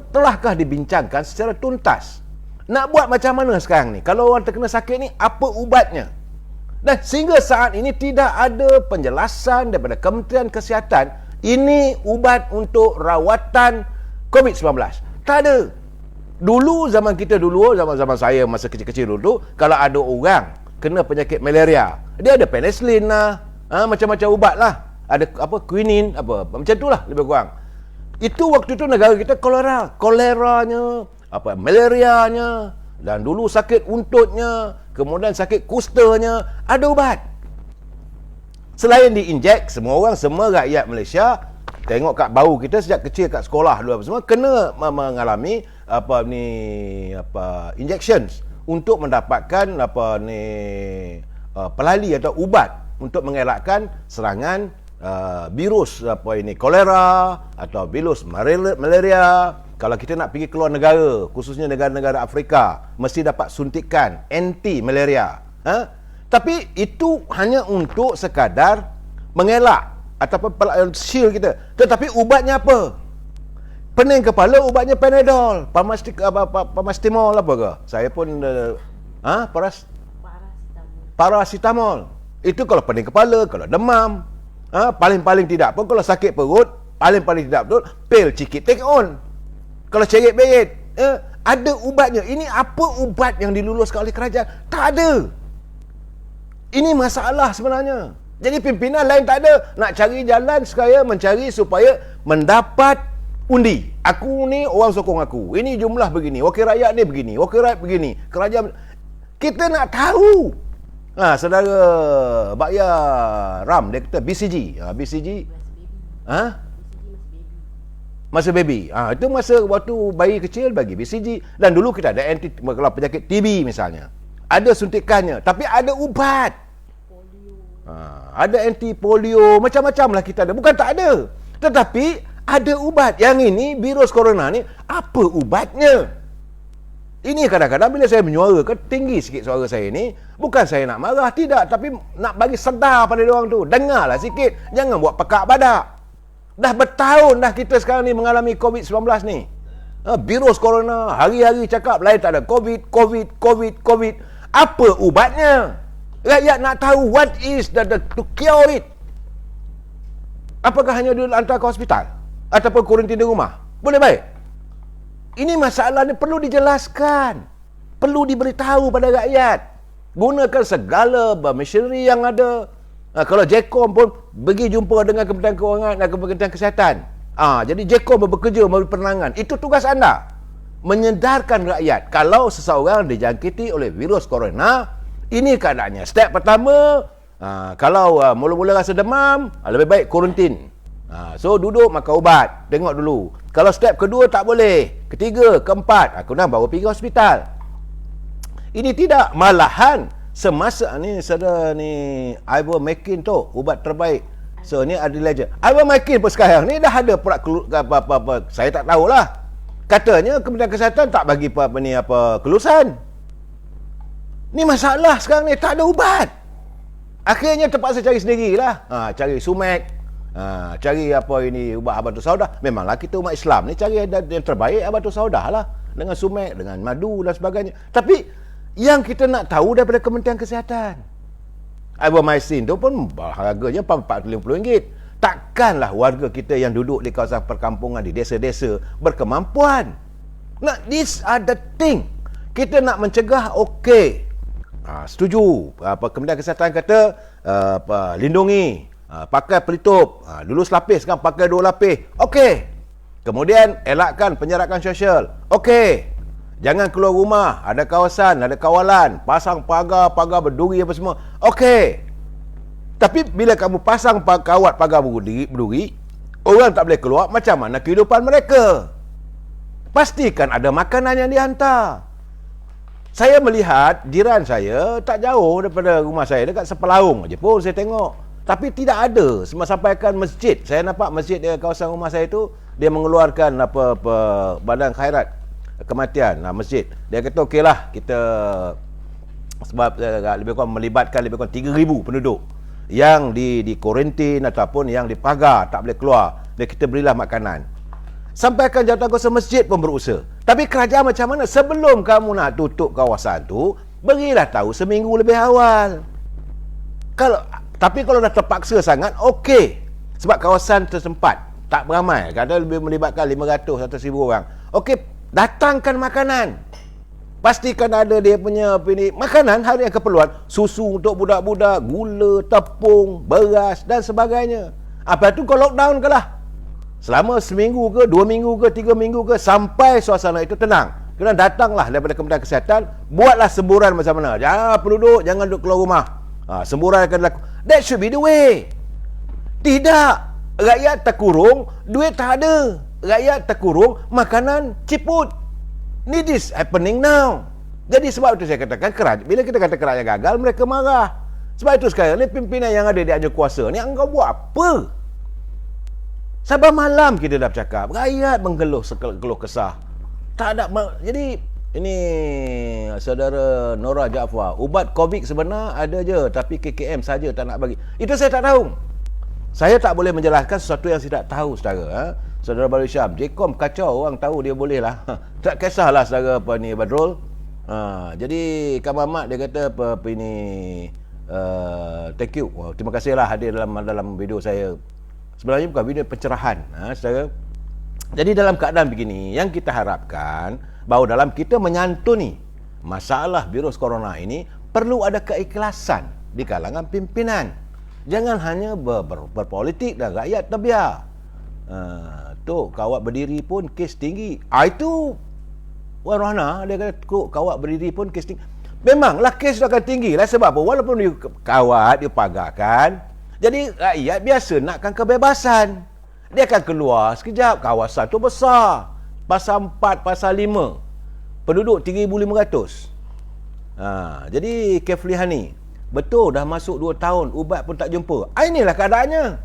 telahkah dibincangkan secara tuntas? Nak buat macam mana sekarang ni? Kalau orang terkena sakit ni, apa ubatnya? Dan sehingga saat ini tidak ada penjelasan daripada Kementerian Kesihatan, ini ubat untuk rawatan COVID-19. Tak ada. Dulu, zaman kita dulu, zaman saya masa kecil-kecil dulu, kalau ada orang kena penyakit malaria, dia ada penicillin lah, macam-macam ubat lah. Ada quinine, macam tu lah lebih kurang. Itu waktu tu negara kita koleranya, malarianya, dan dulu sakit untutnya, kemudian sakit kustanya, ada ubat. Selain diinjek, semua rakyat Malaysia tengok kat bau kita sejak kecil kat sekolah dulu apa semua kena mengalami injections untuk mendapatkan pelali atau ubat untuk mengelakkan serangan virus kolera atau virus malaria. Kalau kita nak pergi keluar negara, khususnya negara-negara Afrika, mesti dapat suntikan anti malaria. Tapi itu hanya untuk sekadar mengelak ataupun shield kita. Tetapi ubatnya apa? Pening kepala, ubatnya Panadol, Paracetamol apa ke? Saya pun Paracetamol. Itu kalau pening kepala, kalau demam. Paling-paling tidak pun kalau sakit perut, paling-paling tidak betul, pil cikit take on. Kalau cerit-berit, ada ubatnya. Ini apa ubat yang diluluskan oleh kerajaan? Tak ada. Ini masalah sebenarnya. Jadi pimpinan lain tak ada. Nak cari jalan sekaya mencari supaya mendapat undi. Aku ni orang sokong aku. Ini jumlah begini. Wakil rakyat ni begini. Wakil rakyat begini. Kerajaan. Kita nak tahu. Saudara Bakya Ram, dia kata BCG. BCG. Masa baby. Itu masa waktu bayi kecil bagi BCG. Dan dulu kita ada anti, kalau penyakit TB misalnya. Ada suntikannya. Tapi ada ubat. Ada anti polio, macam-macam lah kita ada. Bukan tak ada. Tetapi ada ubat. Yang ini, virus corona ni, apa ubatnya? Ini kadang-kadang bila saya menyuarakan, tinggi sikit suara saya ni, bukan saya nak marah, tidak. Tapi nak bagi sedar pada diorang tu. Dengarlah sikit. Jangan buat pekak badak. Dah bertahun dah kita sekarang ni mengalami COVID-19 ni. Virus corona, hari-hari cakap lain tak ada. COVID. Apa ubatnya? Rakyat nak tahu what is to cure it. Apakah hanya dihantar ke hospital? Ataupun kuarantin di rumah? Boleh baik? Ini masalah ni perlu dijelaskan. Perlu diberitahu pada rakyat. Gunakan segala machinery yang ada. Kalau JECOM pun pergi jumpa dengan Kementerian Kewangan dan Kementerian Kesihatan. Jadi JECOM bekerja memberi penerangan. Itu tugas anda. Menyedarkan rakyat. Kalau seseorang dijangkiti oleh virus corona, ini keadaannya. Step pertama, kalau mula-mula rasa demam, lebih baik kuarantin. So duduk makan ubat, tengok dulu. Kalau step kedua tak boleh, ketiga, keempat, baru pergi hospital. Ini tidak, malahan semasa ni saudara ni Ivermectin tu ubat terbaik. So ni ada legend. Ivermectin pun sekarang ni dah ada apa saya tak tahulah. Katanya Kementerian Kesihatan tak bagi kelulusan. Ni masalah sekarang ni, tak ada ubat. Akhirnya terpaksa cari sendirilah. Cari Sumek, cari ubat Habatus Saudah. Memanglah kita umat Islam ni cari yang terbaik Habatus Saudah lah. Dengan Sumek, dengan madu dan sebagainya. Tapi yang kita nak tahu daripada Kementerian Kesihatan. Ivermectin tu pun harganya RM45. Takkanlah warga kita yang duduk di kawasan perkampungan, di desa-desa berkemampuan. These are the thing. Kita nak mencegah, okey. Setuju. Kementerian Kesihatan kata lindungi, pakai pelitup, dulu selapis, sekarang pakai 2 lapis. Okey. Kemudian elakkan penyerakan sosial. Okey. Jangan keluar rumah, ada kawasan, ada kawalan, pasang pagar berduri apa semua. Okey. Tapi bila kamu pasang kawat pagar berduri, orang tak boleh keluar, macam mana kehidupan mereka? Pastikan ada makanan yang dihantar. Saya melihat jiran saya tak jauh daripada rumah saya, dekat Sepelaung aja pun saya tengok. Tapi tidak ada. Sampaikan masjid. Saya nampak masjid di kawasan rumah saya tu, dia mengeluarkan badan khairat kematian masjid. Dia kata okeylah, kita sebab lebih kurang melibatkan lebih kurang 3,000 penduduk yang di kuarantin ataupun yang dipagar, tak boleh keluar. Dan kita berilah makanan. Sampaikan jawatankuasa masjid pun berusaha. Tapi kerajaan macam mana? Sebelum kamu nak tutup kawasan tu, berilah tahu seminggu lebih awal. Tapi kalau dah terpaksa sangat, okey. Sebab kawasan tersempat, tak beramai. Kadang lebih melibatkan 500 atau 1,000 orang. Okey, datangkan makanan. Pastikan ada dia punya makanan harian keperluan. Susu untuk budak-budak, gula, tepung, beras dan sebagainya. Apa tu kau lockdown ke lah? Selama seminggu ke, 2 minggu ke, 3 minggu ke, sampai suasana itu tenang. Kena datanglah daripada Kementerian Kesihatan, buatlah semburan macam mana. Penduduk jangan duduk keluar rumah. Semburan akan dilakukan. That should be the way. Tidak. Rakyat terkurung, duit tak ada. Rakyat terkurung, makanan ciput. This is happening now. Jadi sebab itu saya katakan, bila kita kata kerajaan gagal, mereka marah. Sebab itu sekarang ni pimpinan yang ada di anjur kuasa ni, engkau buat apa? Sabar malam kita dah bercakap, rakyat mengeluh keluh kesah. Tak ada. Jadi ini saudara Nora Jaafar, ubat COVID sebenar ada je, tapi KKM saja tak nak bagi. Itu saya tak tahu. Saya tak boleh menjelaskan sesuatu yang saya tak tahu, saudara. Saudara Badrul Syam, Jkom kacau, orang tahu dia boleh lah. Tak kisahlah saudara apa ni Badrul. Jadi Kamal Mat dia kata apa ini, thank you. Terima kasihlah hadir dalam video saya. Sebenarnya bukan video pencerahan, saudara. Jadi dalam keadaan begini, yang kita harapkan bahawa dalam kita menyantuni masalah virus corona ini perlu ada keikhlasan di kalangan pimpinan. Jangan hanya berpolitik dan rakyat terbiar. Tu kawat berdiri pun kes tinggi. Itu Wan Rohana dia kata kawat berdiri pun kes tinggi. Memanglah kes akan tinggi lah. Sebab apa? Walaupun dia kawat, dia pagarkan, jadi rakyat biasa nakkan kebebasan. Dia akan keluar sekejap. Kawasan tu besar. Pasal 4, pasal 5. Penduduk 3,500. Jadi Kefli Hani, betul dah masuk 2 tahun, ubat pun tak jumpa. Inilah keadaannya.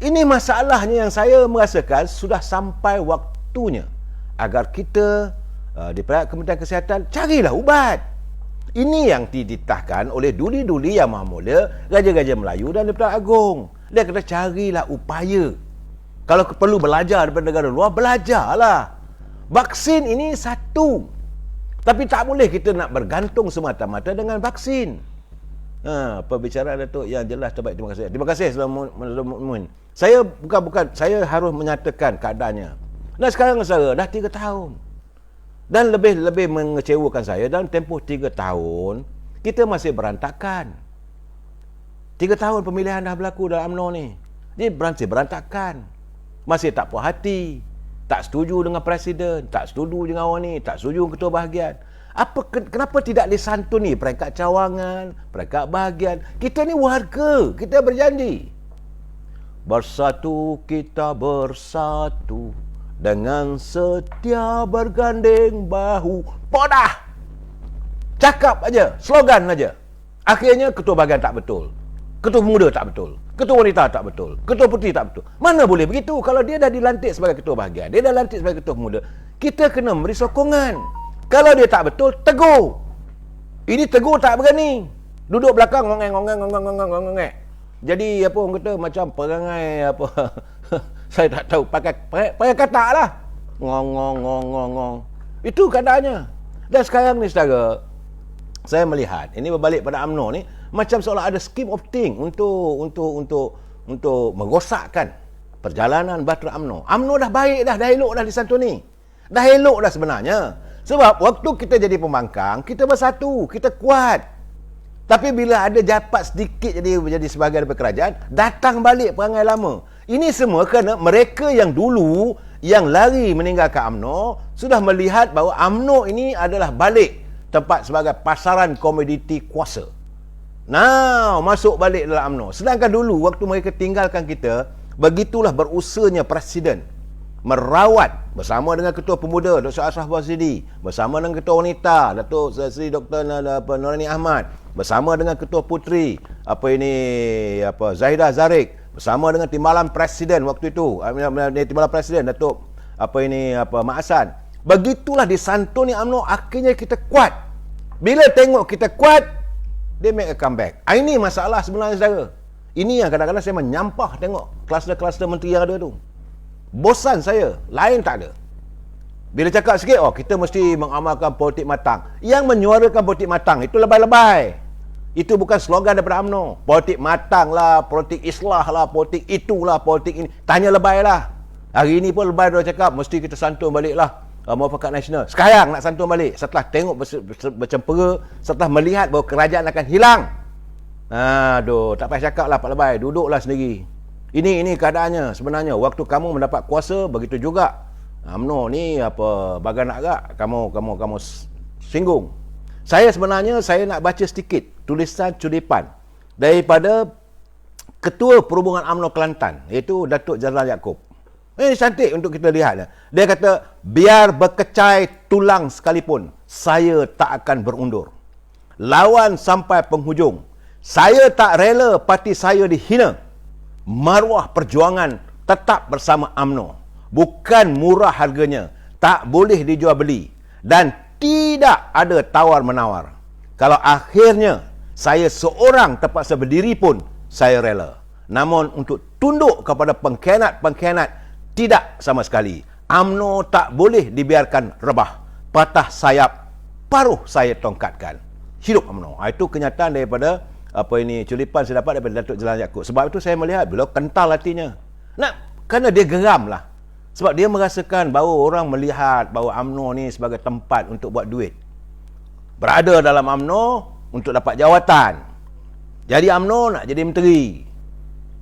Ini masalahnya yang saya merasakan sudah sampai waktunya agar kita di pihak Kementerian Kesihatan carilah ubat. Ini yang dititahkan oleh duli-duli yang maha mulia, Raja-Raja Melayu dan Dipertuan Agong. Dia kata carilah upaya. Kalau perlu belajar daripada negara luar, belajarlah. Vaksin ini satu. Tapi tak boleh kita nak bergantung semata-mata dengan vaksin. Perbicaraan Datuk yang jelas terbaik. Terima kasih. Terima kasih Saudara. Saya bukan saya harus menyatakan keadaannya. Dan sekarang saya dah 3 tahun. Dan lebih mengecewakan saya, dalam tempoh 3 tahun kita masih berantakan. 3 tahun pemilihan dah berlaku dalam UMNO ni. Dia masih berantakan. Masih tak puas hati, tak setuju dengan presiden, tak setuju dengan orang ni, tak setuju dengan ketua bahagian. Kenapa tidak disantuni peringkat cawangan, peringkat bahagian? Kita ni warga, kita berjanji. Bersatu kita bersatu, dengan setia bergandeng bahu. Podah! Cakap aja, slogan aja. Akhirnya ketua bahagian tak betul. Ketua pemuda tak betul. Ketua wanita tak betul. Ketua puteri tak betul. Mana boleh begitu? Kalau dia dah dilantik sebagai ketua bahagian, dia dah lantik sebagai ketua pemuda, kita kena beri sokongan. Kalau dia tak betul, tegur. Ini tegur tak berani. Duduk belakang ngongeng. Jadi apa orang kata macam perangai apa saya tak tahu, pakai kata lah. Ngong. Itu keadaannya. Dan sekarang ni saudara, saya melihat ini berbalik pada UMNO ni, macam seolah ada scheme of thing untuk merosakkan perjalanan bahtera UMNO. UMNO dah baik dah elok dah disantuni. Dah elok dah sebenarnya. Sebab waktu kita jadi pembangkang, kita bersatu, kita kuat. Tapi bila ada japat sedikit jadi sebahagian daripada kerajaan, datang balik perangai lama. Ini semua kerana mereka yang dulu yang lari meninggalkan UMNO sudah melihat bahawa UMNO ini adalah balik tempat sebagai pasaran komoditi kuasa. Now, masuk balik dalam UMNO. Sedangkan dulu waktu mereka tinggalkan kita, begitulah berusahanya presiden merawat bersama dengan ketua pemuda Dr. Ashraf Bazidi, bersama dengan ketua wanita Datuk Seri Dr. Norani Ahmad, bersama dengan ketua puteri Zahidah Zarek, bersama dengan timbalan presiden waktu itu, timbalan presiden Datuk Mak Hassan. Begitulah disantuni UMNO, akhirnya kita kuat. Bila tengok kita kuat, dia make a comeback. Ini masalah sebenarnya saudara. Ini yang kadang-kadang saya menyampah tengok kluster-kluster menteri yang ada tu. Bosan saya, lain tak ada. Bila cakap sikit, kita mesti mengamalkan politik matang. Yang menyuarakan politik matang itu lebay-lebay. Itu bukan slogan daripada UMNO. Politik matang lah, politik islah lah, politik itulah, politik ini. Tanya lebay lah. Hari ini pun lebay dah cakap, mesti kita santun balik lah muafakat nasional. Sekarang nak santun balik, setelah tengok bercempera, setelah melihat bahawa kerajaan akan hilang. Tak payah cakap lah Pak Lebay, duduklah sendiri. Ini keadaannya sebenarnya. Waktu kamu mendapat kuasa, begitu juga UMNO ni bagai nak agak kamu singgung. Saya sebenarnya nak baca sedikit tulisan Cudipan daripada Ketua Perhubungan UMNO Kelantan, iaitu Datuk Jeneral Yaakob. Ini cantik untuk kita lihat. Dia kata, biar berkecai tulang sekalipun, saya tak akan berundur. Lawan sampai penghujung. Saya tak rela parti saya dihina. Maruah perjuangan tetap bersama UMNO. Bukan murah harganya. Tak boleh dijual beli. Dan tidak ada tawar-menawar. Kalau akhirnya saya seorang terpaksa berdiri pun, saya rela. Namun untuk tunduk kepada pengkhianat-pengkhianat, tidak sama sekali. UMNO tak boleh dibiarkan rebah. Patah sayap, paruh saya tongkatkan. Hidup UMNO. Itu kenyataan daripada culipan saya dapat daripada Datuk Jeneral Yaakob. Sebab itu saya melihat beliau kental hatinya. Kerana dia geram lah. Sebab dia merasakan bahawa orang melihat bahawa UMNO ni sebagai tempat untuk buat duit. Berada dalam UMNO untuk dapat jawatan. Jadi UMNO nak jadi menteri.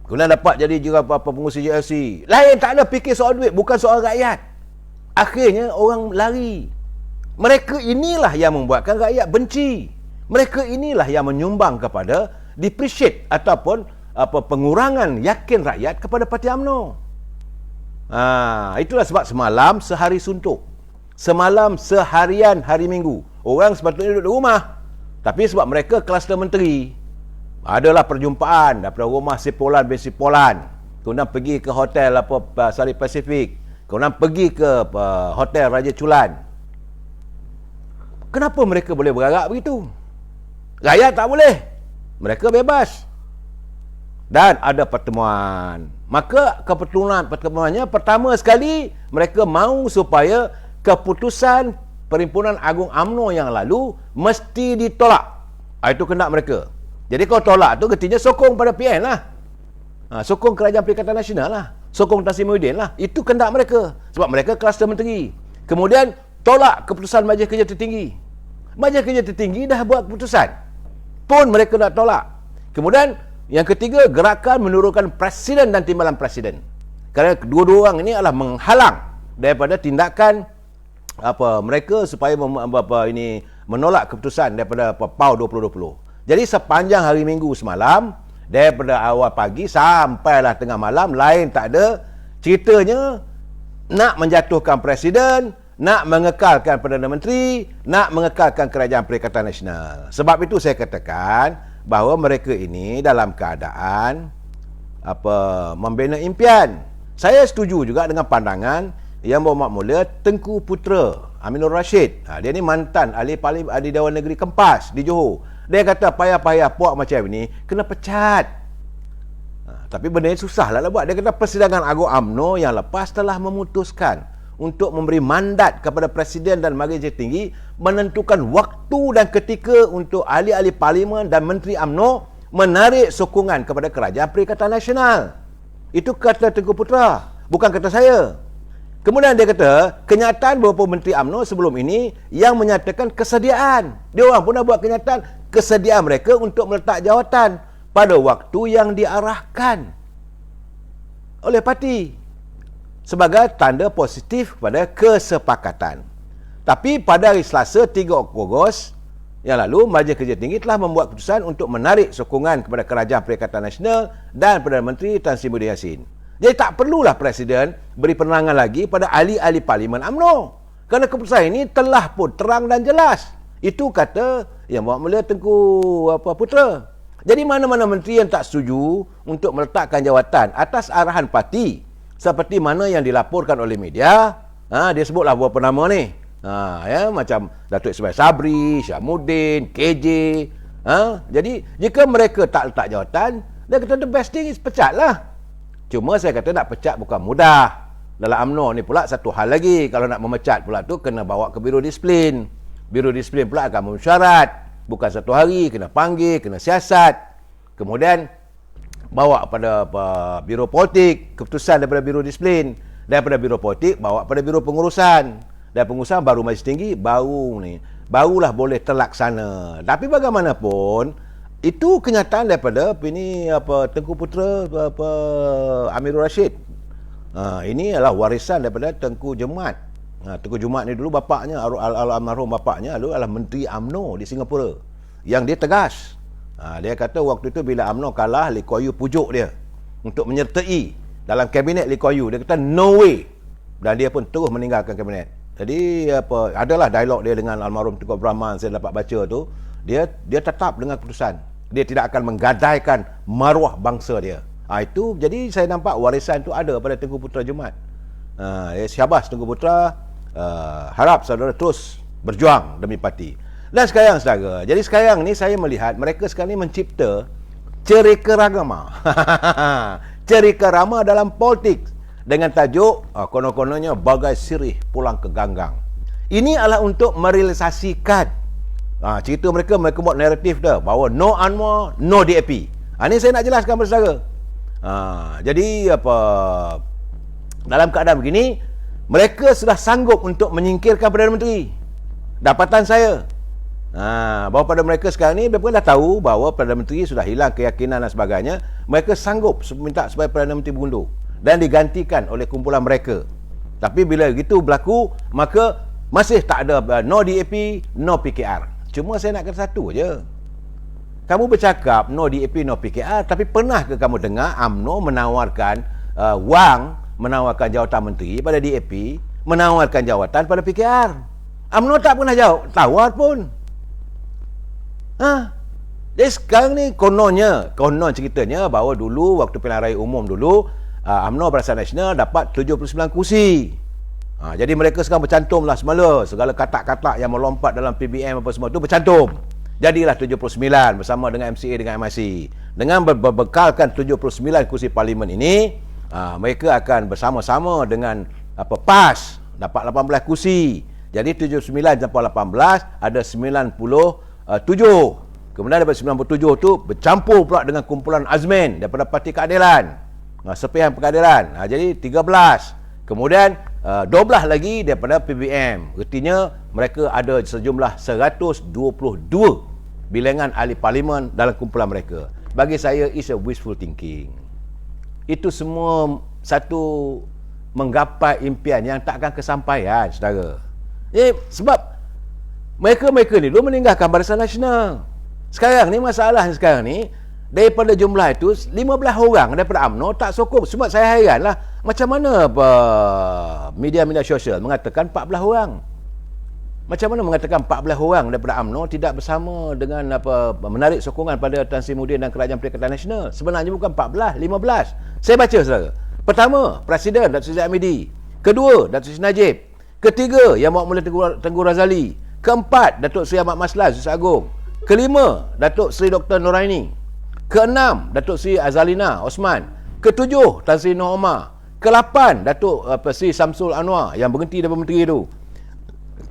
Kemudian dapat jadi juga pengurusi JLC. Lain tak ada fikir soal duit, bukan soal rakyat. Akhirnya orang lari. Mereka inilah yang membuatkan rakyat benci. Mereka inilah yang menyumbang kepada depreciate ataupun pengurangan yakin rakyat kepada parti UMNO. Itulah sebab semalam sehari suntuk. Semalam seharian hari Minggu. Orang sepatutnya duduk di rumah. Tapi sebab mereka kluster menteri, adalah perjumpaan daripada rumah Sipolan bin Sipolan, kemudian pergi ke hotel Sari Pasifik, kemudian pergi ke hotel Raja Chulan. Kenapa mereka boleh bergerak begitu? Rakyat tak boleh. Mereka bebas. Dan ada pertemuan. Maka pertemuannya pertama sekali mereka mahu supaya keputusan Perhimpunan Agung UMNO yang lalu mesti ditolak. Itu kehendak mereka. Jadi kalau tolak tu artinya sokong pada PN lah. Sokong Kerajaan Perikatan Nasional lah. Sokong Tan Sri Muhyiddin lah. Itu kehendak mereka. Sebab mereka kluster menteri. Kemudian tolak keputusan Majlis Kerja Tertinggi. Majlis Kerja Tertinggi dah buat keputusan. Pun mereka nak tolak. Kemudian yang ketiga, gerakan menurunkan Presiden dan Timbalan Presiden. Kerana kedua-dua orang ini adalah menghalang daripada tindakan mereka supaya menolak keputusan daripada PAU 2020. Jadi sepanjang hari Minggu semalam, daripada awal pagi sampailah tengah malam, lain tak ada, ceritanya nak menjatuhkan Presiden, nak mengekalkan Perdana Menteri, nak mengekalkan Kerajaan Perikatan Nasional. Sebab itu saya katakan bahawa mereka ini dalam keadaan membina impian. Saya setuju juga dengan pandangan yang berhormat mulia Tengku Putera Aminur Rashid. Dia ni mantan ahli Dewan Negeri Kempas di Johor. Dia kata payah-payah puak macam ni kena pecat. Tapi benda ni susah lah buat. Dia kata Persidangan Agung UMNO yang lepas telah memutuskan untuk memberi mandat kepada Presiden dan Majlis Tinggi menentukan waktu dan ketika untuk ahli-ahli Parlimen dan Menteri UMNO menarik sokongan kepada Kerajaan Perikatan Nasional. Itu kata Tengku Putera, bukan kata saya. Kemudian dia kata, kenyataan beberapa Menteri UMNO sebelum ini yang menyatakan kesediaan. Dia orang pun dah buat kenyataan kesediaan mereka untuk meletak jawatan pada waktu yang diarahkan oleh parti sebagai tanda positif kepada kesepakatan. Tapi pada hari Selasa 3 Ogos yang lalu, Majlis Kerja Tinggi telah membuat keputusan untuk menarik sokongan kepada Kerajaan Perikatan Nasional dan Perdana Menteri Tan Sri Muhyiddin Yassin. Jadi tak perlulah Presiden beri penerangan lagi pada ahli-ahli Parlimen UMNO. Kerana keputusan ini telah pun terang dan jelas. Itu kata yang berhormat mulia Tengku Putera. Jadi mana-mana menteri yang tak setuju untuk meletakkan jawatan atas arahan parti, seperti mana yang dilaporkan oleh media, dia sebutlah beberapa nama ni. Macam Datuk Ismail Sabri, Syamuddin, KJ. Jadi jika mereka tak letak jawatan, dia kata the best thing is pecat lah. Cuma saya kata nak pecat bukan mudah. Dalam UMNO ni pula satu hal lagi, kalau nak memecat pula tu kena bawa ke Biro Disiplin. Biro Disiplin pula akan memersyarat. Bukan satu hari, kena panggil, kena siasat. Kemudian bawa pada Biro Politik, keputusan daripada Biro Disiplin. Daripada Biro Politik bawa pada Biro Pengurusan. Dan pengurusan baru Majlis Tinggi, barulah boleh terlaksana. Tapi bagaimanapun, itu kenyataan daripada Tengku Putera Amirul Rashid. Ini adalah warisan daripada Tengku Jumat. Tengku Jumat ni dulu bapaknya, almarhum bapaknya adalah Menteri UMNO di Singapura. Yang dia tegas. Dia kata waktu itu bila UMNO kalah, Lee Kuan Yew pujuk dia untuk menyertai dalam kabinet Lee Kuan Yew. Dia kata no way, dan dia pun terus meninggalkan kabinet. Jadi adalah dialog dia dengan almarhum Tengku Abdul Rahman, saya dapat baca tu. Dia tetap dengan keputusan dia tidak akan menggadaikan maruah bangsa dia. Itu jadi saya nampak warisan tu ada pada Tengku Putra Jumaat. Syabas Tengku Putra, harap saudara terus berjuang demi parti. Dan sekarang saudara, jadi sekarang ni saya melihat mereka sekarang ni mencipta cerika ragama. Cerika rama dalam politik dengan tajuk konon-kononnya bagai sirih pulang ke ganggang. Ini adalah untuk merealisasikan cerita mereka buat naratif dah bahawa no UNMO, no DAP. Ini saya nak jelaskan kepada saudara. Jadi dalam keadaan begini, mereka sudah sanggup untuk menyingkirkan Perdana Menteri. Dapatan saya, bahawa pada mereka sekarang ni, mereka dah tahu bahawa Perdana Menteri sudah hilang keyakinan dan sebagainya. Mereka sanggup minta supaya Perdana Menteri berundur dan digantikan oleh kumpulan mereka. Tapi bila itu berlaku, maka masih tak ada no DAP, no PKR. Cuma saya nak kata satu je. Kamu bercakap no DAP, no PKR, tapi pernah ke kamu dengar UMNO menawarkan wang, menawarkan jawatan menteri pada DAP, menawarkan jawatan pada PKR? UMNO tak pernah tawar pun. Jadi sekarang ni konon ceritanya bahawa dulu waktu pilihan raya umum dulu, UMNO Barisan Nasional dapat 79 kursi. Jadi mereka sekarang bercantumlah semula segala katak-katak yang melompat dalam PBM apa semua tu bercantum. Jadilah 79 bersama dengan MCA dengan MIC. Dengan berbekalkan 79 kursi parlimen ini, mereka akan bersama-sama dengan PAS dapat 18 kursi. Jadi 79 tambah 18 ada 97. Kemudian daripada 97 tu bercampur pula dengan kumpulan Azmin daripada Parti Keadilan, Sepihan Pengadilan. Jadi 13. Kemudian 12 lagi daripada PBM. Artinya mereka ada sejumlah 122 bilangan ahli parlimen dalam kumpulan mereka. Bagi saya is a wishful thinking. Itu semua satu menggapai impian yang tak akan kesampaian, saudara. Sebab mereka ni dulu meninggalkan Barisan Nasional. Sekarang ni masalahnya sekarang ni, daripada jumlah itu 15 orang daripada UMNO tak sokong. Sebab saya hairanlah macam mana media-media sosial mengatakan 14 orang. Macam mana mengatakan 14 orang daripada UMNO tidak bersama dengan menarik sokongan pada Tan Sri Muhyiddin dan Kerajaan Perikatan Nasional. Sebenarnya bukan 14, 15. Saya baca saudara. Pertama, Presiden Datuk Seri Hamidi. Kedua, Datuk Seri Najib. Ketiga, Yang Mulia Tengku Razali. Keempat, Datuk Seri Ahmad Maslas Justis Agong. Kelima, Datuk Seri Dr. Noraini. Keenam, Datuk Seri Azalina Osman. Ketujuh, Tan Sri Noh Omar. Kelapan, Datuk Seri Samsul Anwar yang berhenti daripada menteri itu.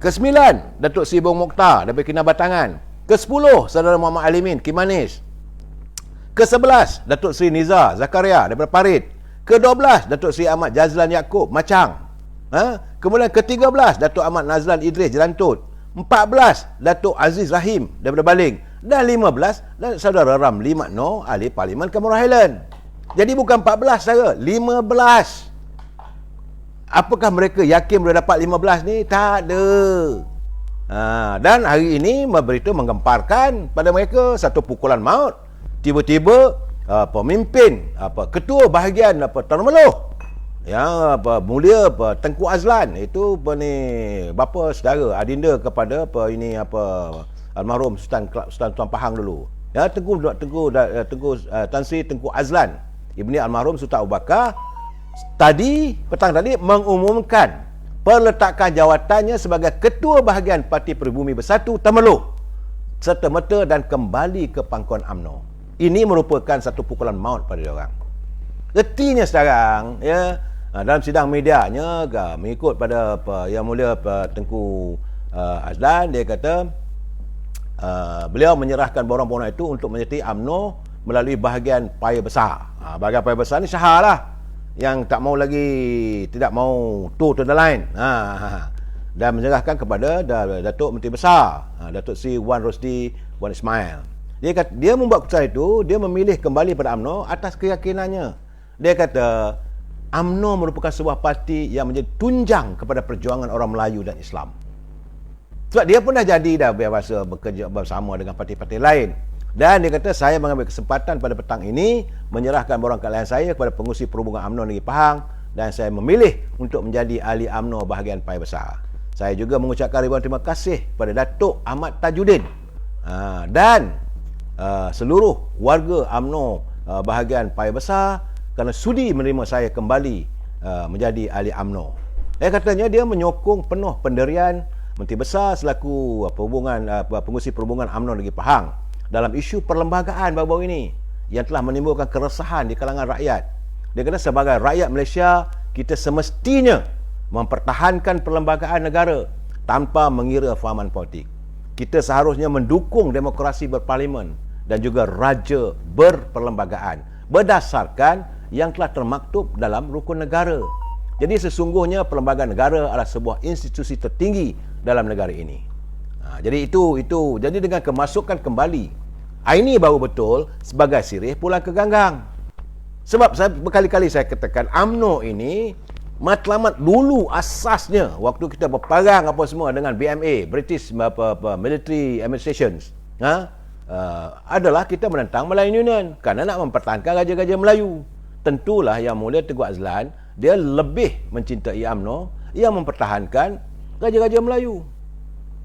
Kesembilan, Datuk Seri Bong Mokhtar daripada Kinabatangan. Kesepuluh, Saudara Muhammad Alimin Kimanis. Ke-11, Datuk Seri Nizar Zakaria daripada Parit. Ke-12, Datuk Seri Ahmad Jazlan Yaakob Macang. Kemudian ke-13, Datuk Ahmad Nazlan Idris Jelantut. 14, Datuk Aziz Rahim daripada Baling. Dan 15, dan Saudara Ramli Makno ahli Parlimen Cameron Highland. Jadi bukan 14 saudara, 15. Apakah mereka yakin boleh dapat 15 ni? Tak ada. Dan hari ini berita menggemparkan pada mereka satu pukulan maut. Tiba-tiba pemimpin ketua bahagian Tan Meloh yang mulia Tengku Azlan itu bapa saudara adinda kepada almarhum Sultan Tuan Pahang dulu. Tan Sri Tengku Azlan ibni almarhum Sultan Abu Bakar petang tadi mengumumkan perletakan jawatannya sebagai ketua bahagian Parti Peribumi Bersatu Tan Meloh serta-merta dan kembali ke pangkuan UMNO. Ini merupakan satu pukulan maut pada dia orang. Ertinya sekarang dalam sidang medianya mengikut pada Yang Mulia Tengku Azlan, dia kata beliau menyerahkan borang-borang itu untuk menyertai UMNO melalui bahagian paya besar. Bahagian paya besar ni Syahar lah yang tidak mau to the line. Dan menyerahkan kepada Datuk Menteri Besar Datuk Seri Wan Rosdi Wan Ismail. Dia kata dia membuat keputusan itu, dia memilih kembali pada UMNO atas keyakinannya. Dia kata UMNO merupakan sebuah parti yang menjadi tunjang kepada perjuangan orang Melayu dan Islam. Sebab dia pun dah bekerja bersama dengan parti-parti lain. Dan dia kata, saya mengambil kesempatan pada petang ini menyerahkan borang kalian saya kepada pengurusi perhubungan UMNO Negeri Pahang dan saya memilih untuk menjadi ahli UMNO bahagian Paya Besar. Saya juga mengucapkan ribuan terima kasih kepada Datuk Ahmad Tajuddin dan seluruh warga UMNO bahagian Paya Besar kerana sudi menerima saya kembali menjadi ahli UMNO. Katanya dia menyokong penuh pendirian Menteri Besar selaku pengurusi perhubungan UMNO Negeri Pahang dalam isu perlembagaan baru-baru ini yang telah menimbulkan keresahan di kalangan rakyat. Dia kata sebagai rakyat Malaysia, kita semestinya mempertahankan perlembagaan negara tanpa mengira fahaman politik. Kita seharusnya mendukung demokrasi berparlimen dan juga raja berperlembagaan berdasarkan yang telah termaktub dalam rukun negara. Jadi sesungguhnya perlembagaan negara adalah sebuah institusi tertinggi dalam negara ini. Jadi itu. Jadi dengan kemasukan kembali ini baru betul sebagai sirih pulang ke ganggang. Sebab berkali-kali saya katakan UMNO ini matlamat dulu asasnya waktu kita berperang apa semua dengan BMA, British Military Administrations, adalah kita menentang Malayan Union kerana nak mempertahankan raja-raja Melayu. Tentulah Yang Mulia Tengku Azlan dia lebih mencintai UMNO yang mempertahankan raja-raja Melayu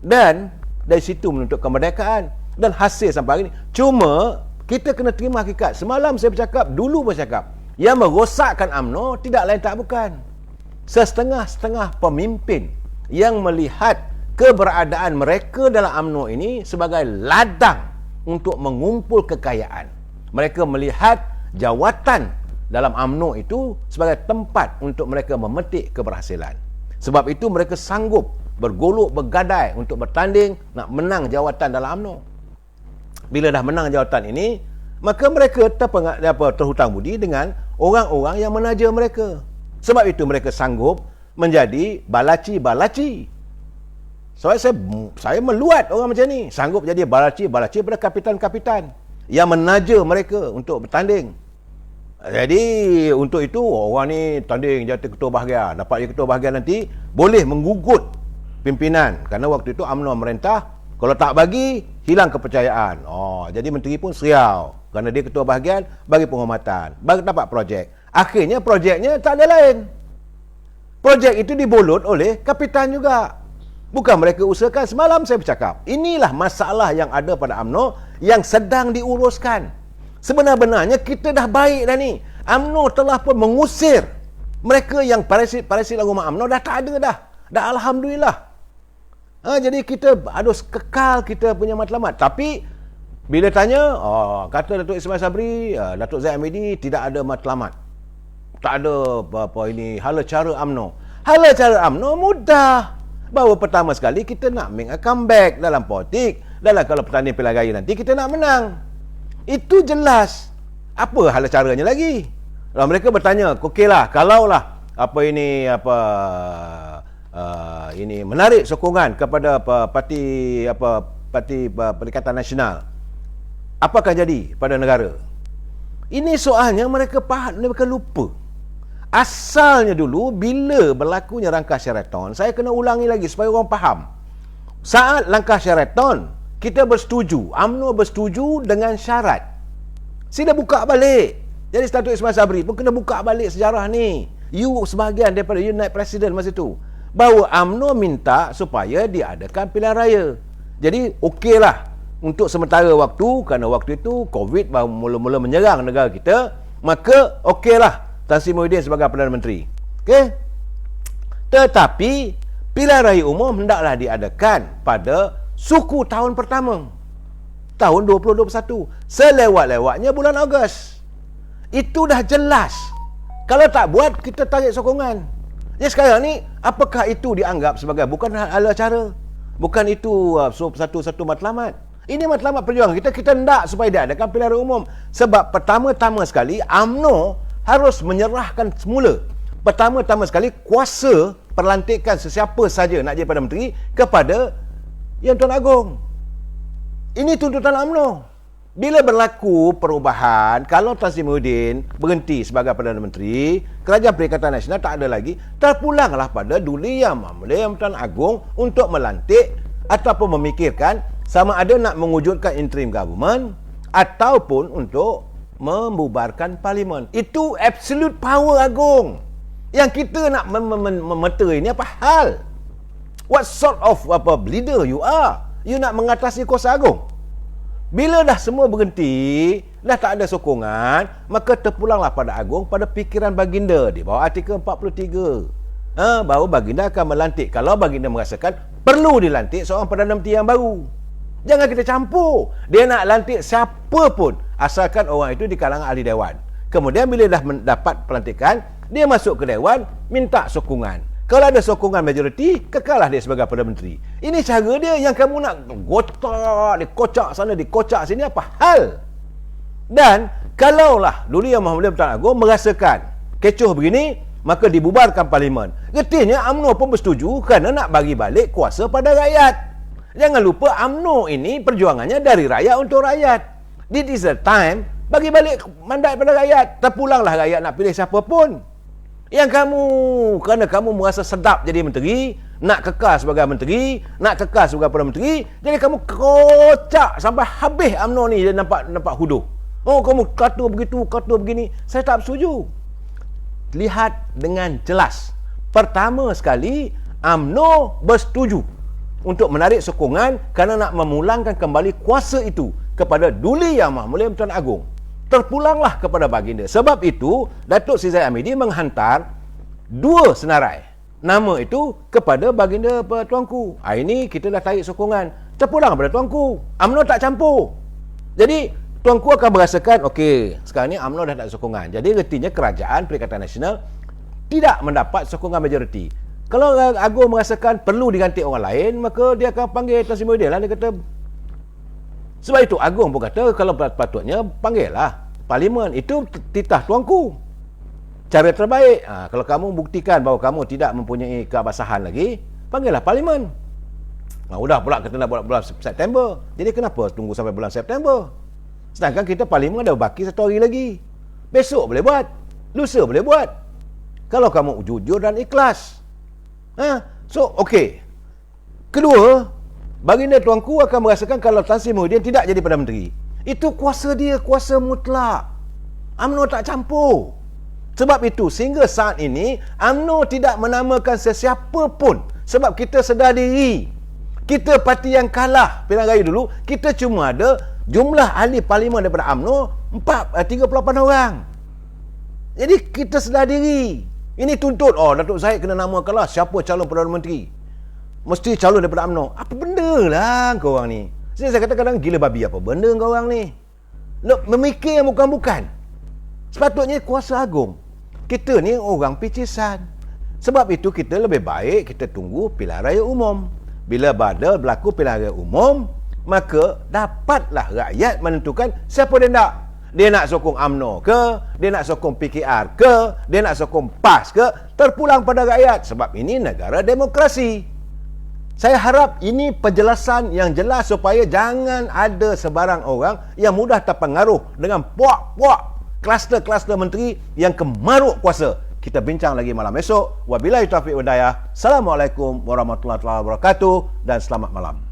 dan dari situ menuntut kemerdekaan dan hasil sampai hari ini. Cuma kita kena terima hakikat. Semalam saya dulu bercakap yang merosakkan UMNO tidak lain tak bukan setengah-setengah pemimpin yang melihat keberadaan mereka dalam UMNO ini sebagai ladang untuk mengumpul kekayaan. Mereka melihat jawatan dalam UMNO itu sebagai tempat untuk mereka memetik keberhasilan. Sebab itu mereka sanggup bergolok bergadai untuk bertanding nak menang jawatan dalam UMNO. Bila dah menang jawatan ini, maka mereka terhutang budi dengan orang-orang yang menaja mereka. Sebab itu mereka sanggup menjadi balaci-balaci. Sebab saya meluat orang macam ni, sanggup jadi balaci-balaci pada kapitan-kapitan yang menaja mereka untuk bertanding. Jadi untuk itu orang ni tanding jadi ketua bahagian, dapat jadi ketua bahagian nanti boleh menggugut pimpinan kerana waktu itu UMNO merintah, kalau tak bagi hilang kepercayaan. Jadi menteri pun seriau kerana dia ketua bahagian, bagi penghormatan, bagi dapat projek. Akhirnya projeknya tak ada lain. Projek itu dibolut oleh kapitan juga. Bukan mereka usahakan. Semalam saya bercakap, inilah masalah yang ada pada UMNO yang sedang diuruskan. Sebenar-benarnya kita dah baik dah ni. UMNO telah pun mengusir mereka yang parasit rumah UMNO dah tak ada dah. Dah alhamdulillah. Jadi kita harus kekal kita punya matlamat. Tapi bila tanya, kata Datuk Ismail Sabri, Datuk Zaid Hamidi tidak ada matlamat. Tak ada apa ini hala cara UMNO. Hala cara UMNO mudah. Bahawa pertama sekali kita nak make a comeback dalam politik. Dalam kalau pertandingan pilihan raya nanti kita nak menang. Itu jelas. Apa hala caranya lagi? Kalau mereka bertanya, okeylah, kalaulah ini menarik sokongan kepada parti Perikatan Nasional, apakah jadi pada negara? Ini soalnya mereka lupa. Asalnya dulu bila berlakunya langkah Sheraton, saya kena ulangi lagi supaya orang faham. Saat langkah Sheraton, kita bersetuju, UMNO bersetuju dengan syarat. Sila buka balik. Jadi Datuk Ismail Sabri pun kena buka balik sejarah ni. You sebahagian daripada you naik presiden masa itu. Bahawa UMNO minta supaya diadakan pilihan raya. Jadi okeylah untuk sementara waktu, kerana waktu itu COVID baru mula-mula menyerang negara kita, maka okeylah Tan Sri Muhyiddin sebagai Perdana Menteri. Okey? Tetapi pilihan raya umum hendaklah diadakan pada suku tahun pertama, tahun 2021, selewat-lewatnya bulan Ogos. Itu dah jelas. Kalau tak buat, kita tarik sokongan. Jadi sekarang ni, apakah itu dianggap sebagai bukan hala cara? Bukan itu satu-satu matlamat. Ini matlamat perjuangan kita. Kita hendak supaya diadakan pilihan raya umum. Sebab pertama-tama sekali, UMNO harus menyerahkan semula. Pertama-tama sekali, kuasa perlantikan sesiapa saja nak jadi Perdana Menteri kepada Yang Tuan Agong. Ini tuntutan UMNO. Bila berlaku perubahan, kalau Tan Sri Muhyiddin berhenti sebagai Perdana Menteri, Kerajaan Perikatan Nasional tak ada lagi, terpulanglah pada Duli Yang Mulia Yang Tuan Agong untuk melantik ataupun memikirkan sama ada nak mewujudkan interim government ataupun untuk membubarkan parlimen. Itu absolute power agung. Yang kita nak memeta ini apa hal? What sort of leader you are? You nak mengatasi kuasa agung. Bila dah semua berhenti, dah tak ada sokongan, maka terpulanglah pada agung pada fikiran baginda di bawah artikel 43. Bahawa baginda akan melantik kalau baginda merasakan perlu dilantik seorang Perdana Menteri yang baru. Jangan kita campur. Dia nak lantik siapa pun asalkan orang itu di kalangan ahli dewan. Kemudian bila dah mendapat pelantikan, dia masuk ke dewan, minta sokongan. Kalau ada sokongan majoriti, kekallah dia sebagai Perdana Menteri. Ini cara dia. Yang kamu nak gotak, dikocak sana, dikocak sini, apa hal? Dan kalaulah Duli Yang Maha Mulia Pertuan Agong merasakan kecoh begini, maka dibubarkan parlimen. Getihnya UMNO pun bersetuju kerana nak bagi balik kuasa pada rakyat. Jangan lupa UMNO ini perjuangannya dari rakyat untuk rakyat. This is the time bagi balik mandat pada rakyat. Terpulanglah rakyat nak pilih siapa pun. Yang kamu, kerana kamu merasa sedap jadi menteri, nak kekal sebagai menteri, nak kekal sebagai Perdana Menteri, jadi kamu kocak sampai habis UMNO ni dia nampak huduh. Oh, kamu kata begitu, kata begini. Saya tak setuju. Lihat dengan jelas. Pertama sekali, UMNO bersetuju untuk menarik sokongan kerana nak memulangkan kembali kuasa itu kepada Duli Yang Maha Mulia Pertuan Agong. Terpulanglah kepada baginda. Sebab itu, Datuk Seri Zahid Hamidi menghantar 2 senarai nama itu kepada baginda Tuanku. Ini kita dah tarik sokongan. Terpulang kepada Tuanku. UMNO tak campur. Jadi, Tuanku akan merasakan, okey, sekarang ni UMNO dah tak ada sokongan. Jadi, retinya kerajaan Perikatan Nasional tidak mendapat sokongan majoriti. Kalau Agong merasakan perlu diganti orang lain, maka dia akan panggil Tan Sri Muhyiddin lah. Dia kata, sebab itu Agong pun kata kalau patutnya panggillah parlimen. Itu titah Tuanku. Cara terbaik. Kalau kamu buktikan bahawa kamu tidak mempunyai keabsahan lagi, panggillah parlimen. Sudah pula kita nak buat bulan September. Jadi kenapa tunggu sampai bulan September? Sedangkan kita parlimen ada baki 1 hari lagi. Besok boleh buat. Lusa boleh buat. Kalau kamu jujur dan ikhlas. So, okey. Kedua, baginda Tuanku akan merasakan kalau Tan Sri Muhyiddin tidak jadi Perdana Menteri, itu kuasa dia, kuasa mutlak. UMNO tak campur. Sebab itu, sehingga saat ini, UMNO tidak menamakan sesiapa pun. Sebab kita sedar diri. Kita parti yang kalah pilihan raya dulu, kita cuma ada jumlah ahli parlimen daripada UMNO 38 orang. Jadi, kita sedar diri. Ini tuntut, Datuk Zahid kena namakanlah siapa calon Perdana Menteri. Mesti calon daripada UMNO. Apa benda lah korang ni? Saya kata kadang gila babi apa benda korang ni? Memikir yang bukan-bukan. Sepatutnya kuasa agung. Kita ni orang picisan. Sebab itu kita lebih baik kita tunggu pilihan raya umum. Bila berlaku pilihan raya umum, maka dapatlah rakyat menentukan siapa dia nak. Dia nak sokong UMNO ke? Dia nak sokong PKR ke? Dia nak sokong PAS ke? Terpulang pada rakyat. Sebab ini negara demokrasi. Saya harap ini penjelasan yang jelas supaya jangan ada sebarang orang yang mudah terpengaruh dengan puak-puak kluster-kluster menteri yang kemaruk kuasa. Kita bincang lagi malam esok. Wabillahi taufiq wal hidayah. Assalamualaikum warahmatullahi wabarakatuh dan selamat malam.